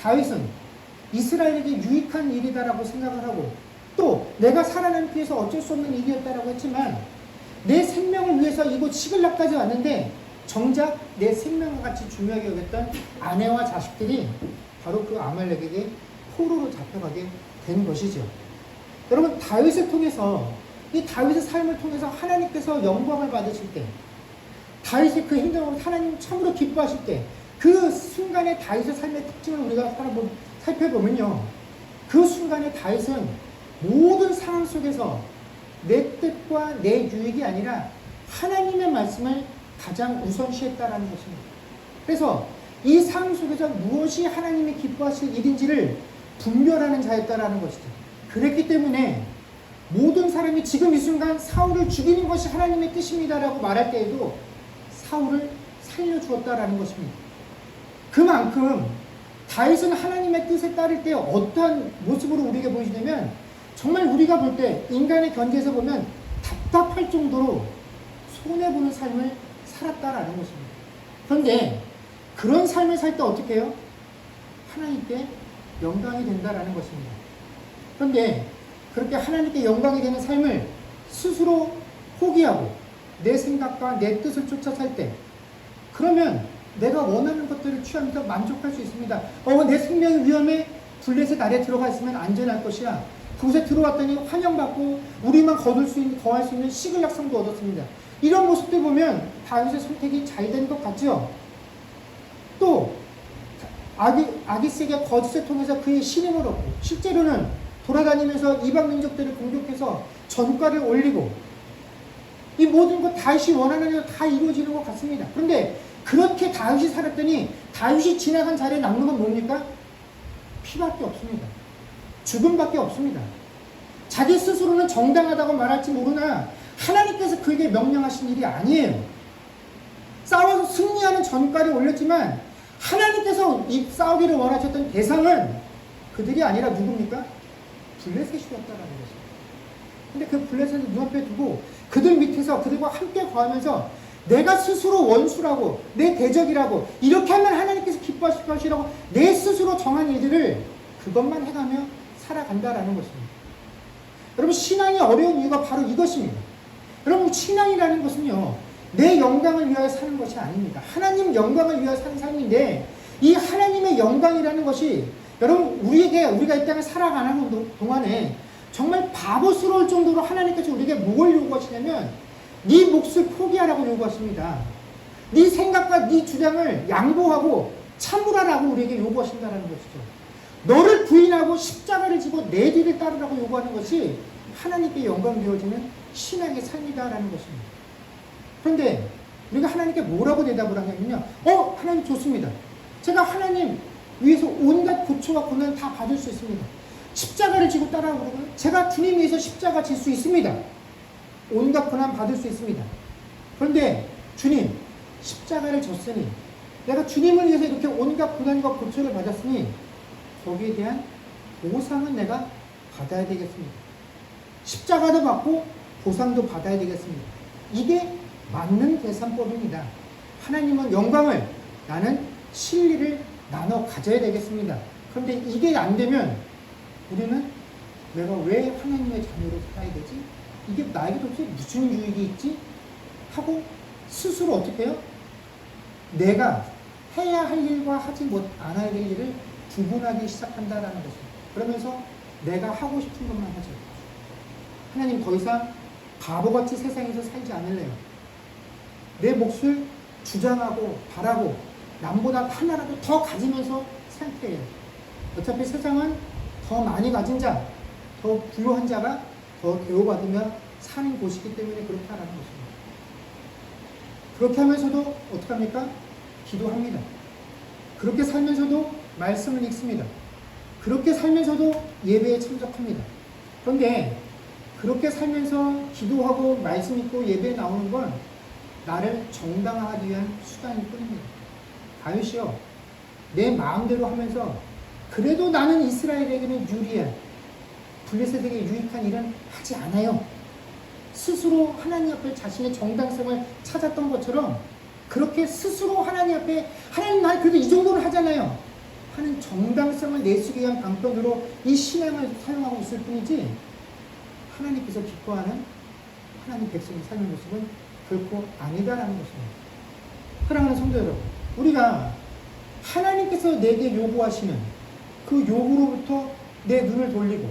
다윗은 이스라엘에게 유익한 일이다라고 생각을 하고 또 내가 살아남기 위해서 어쩔 수 없는 일이었다라고 했지만 내 생명을 위해서 이곳 시글락까지 왔는데 정작 내 생명과 같이 중요하게 여겼던 아내와 자식들이 바로 그 아말렉에게 포로로 잡혀가게 된 것이죠. 여러분, 다윗을 통해서, 이 다윗의 삶을 통해서 하나님께서 영광을 받으실 때, 다윗의 그 행동을 하나님 참으로 기뻐하실 때, 그 순간의 다윗의 삶의 특징을 우리가 살펴보면요, 그 순간에 다윗은 모든 상황 속에서 내 뜻과 내 유익이 아니라 하나님의 말씀을 가장 우선시했다라는 것입니다. 그래서 이 상황 속에서 무엇이 하나님이 기뻐하실 일인지를 분별하는 자였다라는 것이죠. 그랬기 때문에 모든 사람이 지금 이 순간 사울을 죽이는 것이 하나님의 뜻입니다라고 말할 때에도 사울을 살려주었다라는 것입니다. 그만큼 다윗은 하나님의 뜻에 따를 때 어떠한 모습으로 우리에게 보이시냐면 정말 우리가 볼 때 인간의 견지에서 보면 답답할 정도로 손해보는 삶을 살았다라는 것입니다. 그런데 그런 삶을 살 때 어떻게 해요? 하나님께 영광이 된다라는 것입니다. 그런데 그렇게 하나님께 영광이 되는 삶을 스스로 포기하고 내 생각과 내 뜻을 쫓아 살 때 그러면 내가 원하는 것들을 취하면서 만족할 수 있습니다. 내 생명이 위험해. 블레셋 아래 들어가 있으면 안전할 것이야. 그곳에 들어왔더니 환영받고 우리만 거할 수 있는 시글락성도 얻었습니다. 이런 모습들 보면 다윗의 선택이 잘 된 것 같죠? 또 아기스에게 거짓을 통해서 그의 신임을 얻고 실제로는 돌아다니면서 이방 민족들을 공격해서 전과를 올리고 이 모든 것 다윗이 원하는 대로 다 이루어지는 것 같습니다. 그런데 그렇게 다윗이 살았더니 다윗이 지나간 자리에 남는 건 뭡니까? 피밖에 없습니다. 죽음밖에 없습니다. 자기 스스로는 정당하다고 말할지 모르나 하나님께서 그에게 명령하신 일이 아니에요. 싸워서 승리하는 전과를 올렸지만 하나님께서 이 싸우기를 원하셨던 대상은 그들이 아니라 누굽니까? 블레셋이었다라는 것입니다. 근데 그 블레셋을 눈앞에 두고 그들 밑에서 그들과 함께 거하면서 내가 스스로 원수라고 내 대적이라고 이렇게 하면 하나님께서 기뻐하실 것이라고 내 스스로 정한 일들을 그것만 해가며 살아간다라는 것입니다. 여러분, 신앙이 어려운 이유가 바로 이것입니다. 여러분, 신앙이라는 것은요, 내 영광을 위하여 사는 것이 아닙니다. 하나님 영광을 위하여 사는 삶인데 이 하나님의 영광이라는 것이 여러분 우리가 이 땅을 살아가는 동안에 정말 바보스러울 정도로 하나님께서 우리에게 뭘 요구하시냐면 네 몫을 포기하라고 요구하십니다. 네 생각과 네 주장을 양보하고 참으라라고 우리에게 요구하신다는 것이죠. 너를 부인하고 십자가를 지고 내 뒤를 따르라고 요구하는 것이 하나님께 영광 되어지는 신앙의 삶이다라는 것입니다. 그런데 우리가 하나님께 뭐라고 대답을 하냐면요, 하나님 좋습니다. 제가 하나님 위해서 온갖 고초와 고난 다 받을 수 있습니다. 십자가를 지고 따라오라고요? 제가 주님 위해서 십자가 질 수 있습니다. 온갖 고난 받을 수 있습니다. 그런데 주님, 십자가를 졌으니 내가 주님을 위해서 이렇게 온갖 고난과 고초를 받았으니 거기에 대한 보상은 내가 받아야 되겠습니다. 십자가도 받고 보상도 받아야 되겠습니다. 이게 맞는 계산법입니다. 하나님은 영광을 나는 진리를 나눠 가져야 되겠습니다. 그런데 이게 안 되면 우리는 내가 왜 하나님의 자녀로 살아야 되지? 이게 나에게 도대체 무슨 유익이 있지? 하고 스스로 어떻게 해요? 내가 해야 할 일과 하지 않아야 될 일을 구분하기 시작한다라는 것입니다. 그러면서 내가 하고 싶은 것만 하죠. 하나님 더 이상 바보같이 세상에서 살지 않을래요. 내 몫을 주장하고 바라고 남보다 하나라도 더 가지면서 살 때예요. 어차피 세상은 더 많이 가진 자, 더 부유한 자가 더 대우받으며 사는 곳이기 때문에 그렇게 하라는 것입니다. 그렇게 하면서도 어떻게 합니까? 기도합니다. 그렇게 살면서도 말씀을 읽습니다. 그렇게 살면서도 예배에 참석합니다. 그런데 그렇게 살면서 기도하고 말씀 읽고 예배에 나오는 건 나를 정당화하기 위한 수단일 뿐입니다. 다윗이요, 내 마음대로 하면서 그래도 나는 이스라엘에게는 유리한, 블레셋에게 유익한 일은 하지 않아요. 스스로 하나님 앞에 자신의 정당성을 찾았던 것처럼 그렇게 스스로 하나님 앞에 하나님 나 그래도 이 정도는 하잖아요 하는 정당성을 내수기 위한 방편으로 이 신앙을 사용하고 있을 뿐이지 하나님께서 기뻐하는 하나님 백성이 사는 모습은 결코 아니다라는 것입니다. 사랑하는 성도 여러분, 우리가 하나님께서 내게 요구하시는 그 요구로부터 내 눈을 돌리고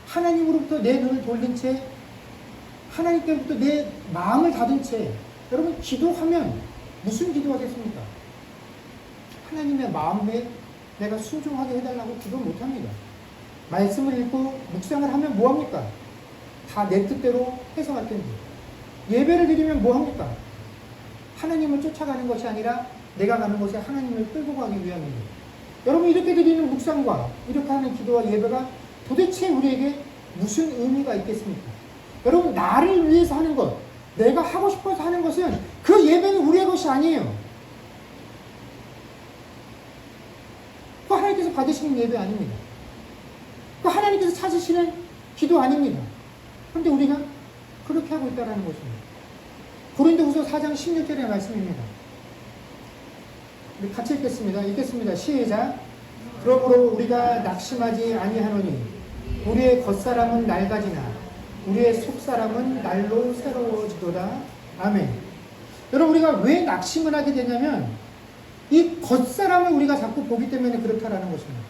하나님으로부터 내 눈을 돌린 채 하나님께로부터 내 마음을 닫은 채 여러분 기도하면 무슨 기도하겠습니까? 하나님의 마음에 내가 순종하게 해달라고 기도 못합니다. 말씀을 읽고 묵상을 하면 뭐합니까? 다 내 뜻대로 해석할 텐데 예배를 드리면 뭐합니까? 하나님을 쫓아가는 것이 아니라 내가 가는 곳에 하나님을 끌고 가기 위함입니다. 여러분 이렇게 드리는 묵상과 이렇게 하는 기도와 예배가 도대체 우리에게 무슨 의미가 있겠습니까? 여러분 나를 위해서 하는 것, 내가 하고 싶어서 하는 것은 그 예배는 우리의 것이 아니에요. 그 하나님께서 받으시는 예배 아닙니다. 그 하나님께서 찾으시는 기도 아닙니다. 그런데 우리가 그렇게 하고 있다는 것입니다. 고린도후서 4장 16절의 말씀입니다. 우리 같이 읽겠습니다. 시작. 그러므로 우리가 낙심하지 아니하노니 우리의 겉사람은 낡아지나 우리의 속사람은 날로 새로워지도다. 아멘. 여러분 우리가 왜 낙심을 하게 되냐면 이 겉사람을 우리가 자꾸 보기 때문에 그렇다라는 것입니다.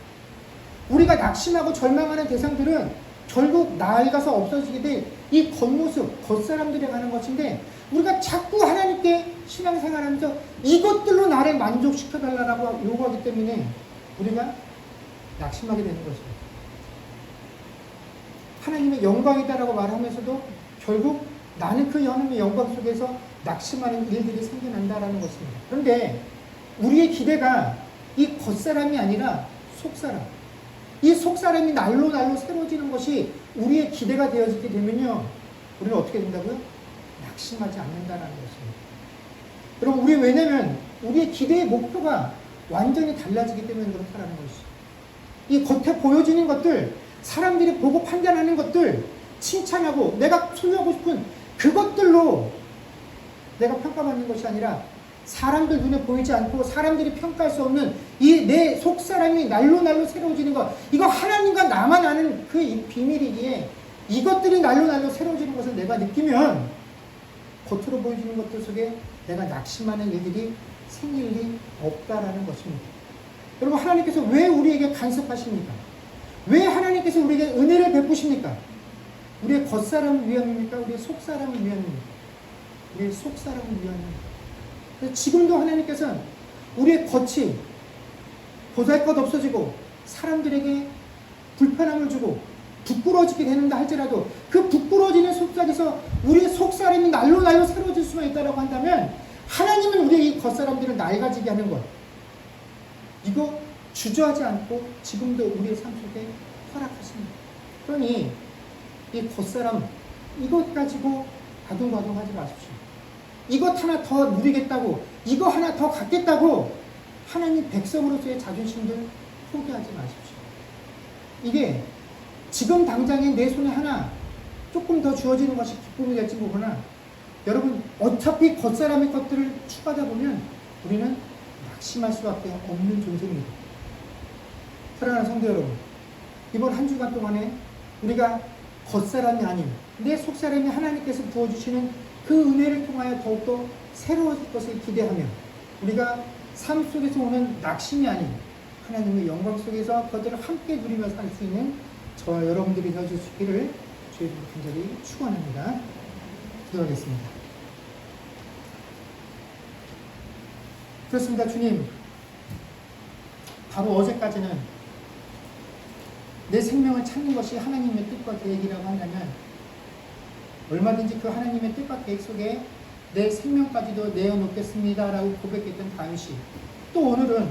우리가 낙심하고 절망하는 대상들은 결국 낡아서 없어지게 될 이 겉모습, 겉사람들에 가는 것인데 우리가 자꾸 하나님께 신앙생활하면서 이것들로 나를 만족시켜달라고 요구하기 때문에 우리가 낙심하게 되는 것입니다. 하나님의 영광이다라고 말하면서도 결국 나는 그 하나님의 영광 속에서 낙심하는 일들이 생겨난다라는 것입니다. 그런데 우리의 기대가 이 겉사람이 아니라 속사람, 이 속사람이 날로 새로워지는 것이 우리의 기대가 되어지게 되면요 우리는 어떻게 된다고요? 낙심하지 않는다라는 것입니다. 여러분 왜냐면 우리의 기대의 목표가 완전히 달라지기 때문에 그렇다라는 것이죠. 이 겉에 보여지는 것들, 사람들이 보고 판단하는 것들, 칭찬하고 내가 소유하고 싶은 그것들로 내가 평가받는 것이 아니라 사람들 눈에 보이지 않고 사람들이 평가할 수 없는 이 내 속사람이 날로 새로워지는 것, 이거 하나님과 나만 아는 그 비밀이기에 이것들이 날로 새로워지는 것을 내가 느끼면 겉으로 보여지는 것들 속에 내가 낙심하는 일들이 생길 리 없다라는 것입니다. 여러분 하나님께서 왜 우리에게 간섭하십니까? 왜 하나님께서 우리에게 은혜를 베푸십니까? 우리의 겉사람을 위함입니까? 우리의 속사람을 위함입니까? 우리의 속사람을 위함입니다. 지금도 하나님께서는 우리의 겉이 보잘것 없어지고 사람들에게 불편함을 주고 부끄러워지게 되는다 할지라도 그 부끄러워지는 속삭에서 우리의 속사람이 날로 새로워질 수만 있다고 한다면 하나님은 우리의 이 겉사람들을 낡아지게 하는 것, 이거 주저하지 않고 지금도 우리의 삶 속에 허락하십니다. 그러니 이 겉사람 이것 가지고 아둥바둥하지 마십시오. 이것 하나 더 누리겠다고, 이거 하나 더 갖겠다고 하나님 백성으로서의 자존심들 포기하지 마십시오. 이게 지금 당장에 내 손에 하나 조금 더 주어지는 것이 기쁨이 될지 모르나 여러분 어차피 겉사람의 것들을 추구하다 보면 우리는 낙심할 수밖에 없는 존재입니다. 사랑하는 성도 여러분, 이번 한 주간 동안에 우리가 겉사람이 아닌 내 속사람이 하나님께서 부어주시는 그 은혜를 통하여 더욱더 새로워질 것을 기대하며 우리가 삶 속에서 오는 낙심이 아닌 하나님의 영광 속에서 그것들을 함께 누리며 살 수 있는 저와 여러분들이 되어줄 수 있기를 주의 이름으로 간절히 축원합니다. 기도하겠습니다. 그렇습니다. 주님, 바로 어제까지는 내 생명을 찾는 것이 하나님의 뜻과 계획이라고 한다면 얼마든지 그 하나님의 뜻과 계획 속에 내 생명까지도 내어놓겠습니다 라고 고백했던 다윗이 또 오늘은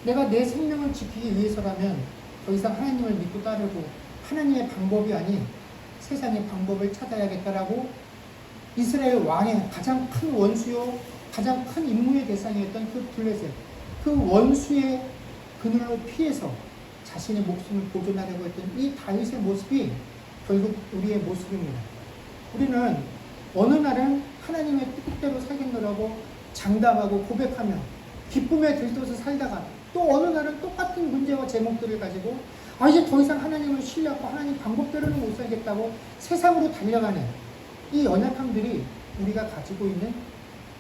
내가 내 생명을 지키기 위해서라면 더 이상 하나님을 믿고 따르고 하나님의 방법이 아닌 세상의 방법을 찾아야겠다라고 이스라엘 왕의 가장 큰 원수요 가장 큰 임무의 대상이었던 그 블레셋 그 원수의 그늘로 피해서 자신의 목숨을 보존하려고 했던 이 다윗의 모습이 결국 우리의 모습입니다. 우리는 어느 날은 하나님의 뜻대로 살겠노라고 장담하고 고백하며 기쁨에 들떠서 살다가 또 어느 날은 똑같은 문제와 제목들을 가지고 이제 더 이상 하나님을 신뢰하고 하나님 방법대로는 못 살겠다고 세상으로 달려가는 이 연약함들이 우리가 가지고 있는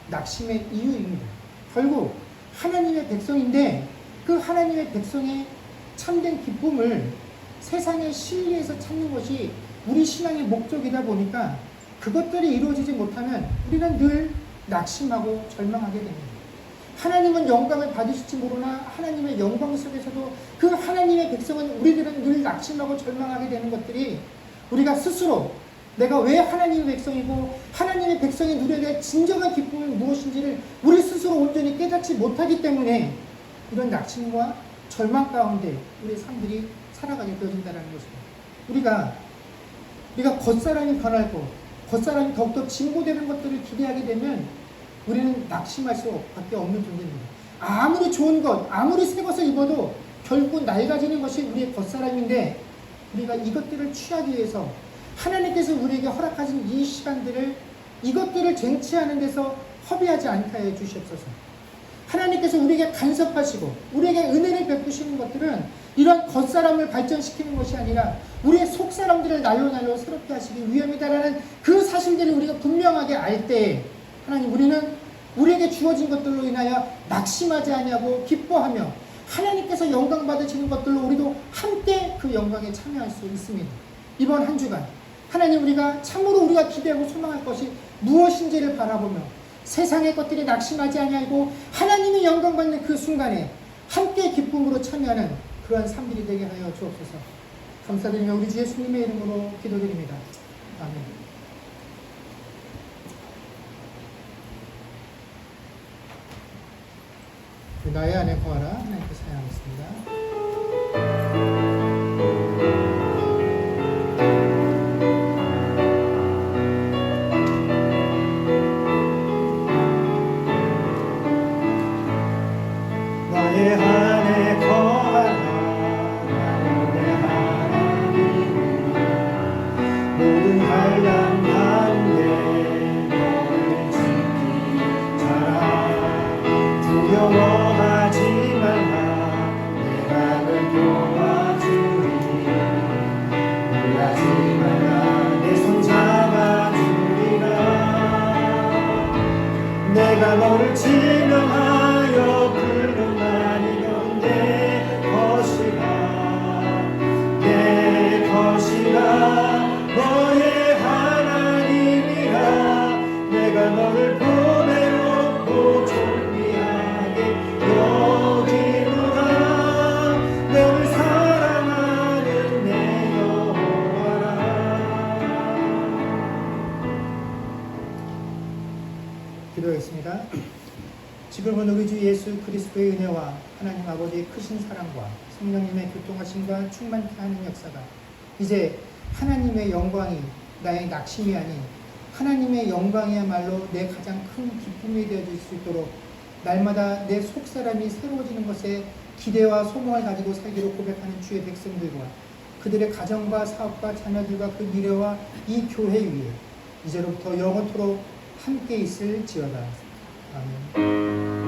낙심의 이유입니다. 결국 하나님의 백성인데 그 하나님의 백성의 참된 기쁨을 세상의 신뢰에서 찾는 것이 우리 신앙의 목적이다 보니까 그것들이 이루어지지 못하면 우리는 늘 낙심하고 절망하게 됩니다. 하나님은 영광을 받으실지 모르나 하나님의 영광 속에서도 그 하나님의 백성은 우리들은 늘 낙심하고 절망하게 되는 것들이 우리가 스스로 내가 왜 하나님의 백성이고 하나님의 백성이 누려야 될 진정한 기쁨은 무엇인지를 우리 스스로 온전히 깨닫지 못하기 때문에 이런 낙심과 절망 가운데 우리의 삶들이 살아가게 되어진다는 것입니다. 우리가 겉사람이 변하고 겉사람이 더욱더 진보되는 것들을 기대하게 되면 우리는 낙심할 수밖에 없는 존재입니다. 아무리 좋은 것, 아무리 새 것을 입어도 결국 낡아지는 것이 우리의 겉사람인데 우리가 이것들을 취하기 위해서 하나님께서 우리에게 허락하신 이 시간들을 이것들을 쟁취하는 데서 허비하지 않게 해 주시옵소서. 하나님께서 우리에게 간섭하시고 우리에게 은혜를 베푸시는 것들은 이런 겉사람을 발전시키는 것이 아니라 우리의 속사람들을 날로 새롭게 하시기 위함이다라는 그 사실들을 우리가 분명하게 알 때에 하나님 우리는 우리에게 주어진 것들로 인하여 낙심하지 아니하고 기뻐하며 하나님께서 영광 받으시는 것들로 우리도 함께 그 영광에 참여할 수 있습니다. 이번 한 주간 하나님 우리가 참으로 우리가 기대하고 소망할 것이 무엇인지를 바라보며 세상의 것들이 낙심하지 아니하고 하나님의 영광 받는 그 순간에 함께 기쁨으로 참여하는 그러한 삶들이 되게 하여 주옵소서. 감사드리며 우리 주 예수님의 이름으로 기도드립니다. 아멘. 나의 안에 거하라. 하나님께 사용하겠습니다. 나의 안에 거하라. 나의 하나님 모든 한량 가운데 너를 지키자라. 두려워하지 말라. 내가 널 도와주리. 놀라지 말라. 내 손 잡아주리라. 내가 너를 지명하여 부르나니면 내 것이라 너의 하나님이라. 내가 너를 보배롭고 존귀하게 여기노라. 너를 사랑하는 내 여호와라. 기도하겠습니다. 지금은 우리 주 예수 그리스도의 은혜와 하나님 아버지의 크신 사랑과 성령님의 교통하심과 충만케 하는 역사가 이제 하나님의 영광이 나의 낙심이 아닌 하나님의 영광이야말로 내 가장 큰 기쁨이 되어질 수 있도록 날마다 내 속사람이 새로워지는 것에 기대와 소망을 가지고 살기로 고백하는 주의 백성들과 그들의 가정과 사업과 자녀들과 그 미래와 이 교회 위에 이제로부터 영원토록 함께 있을지어다. 아멘.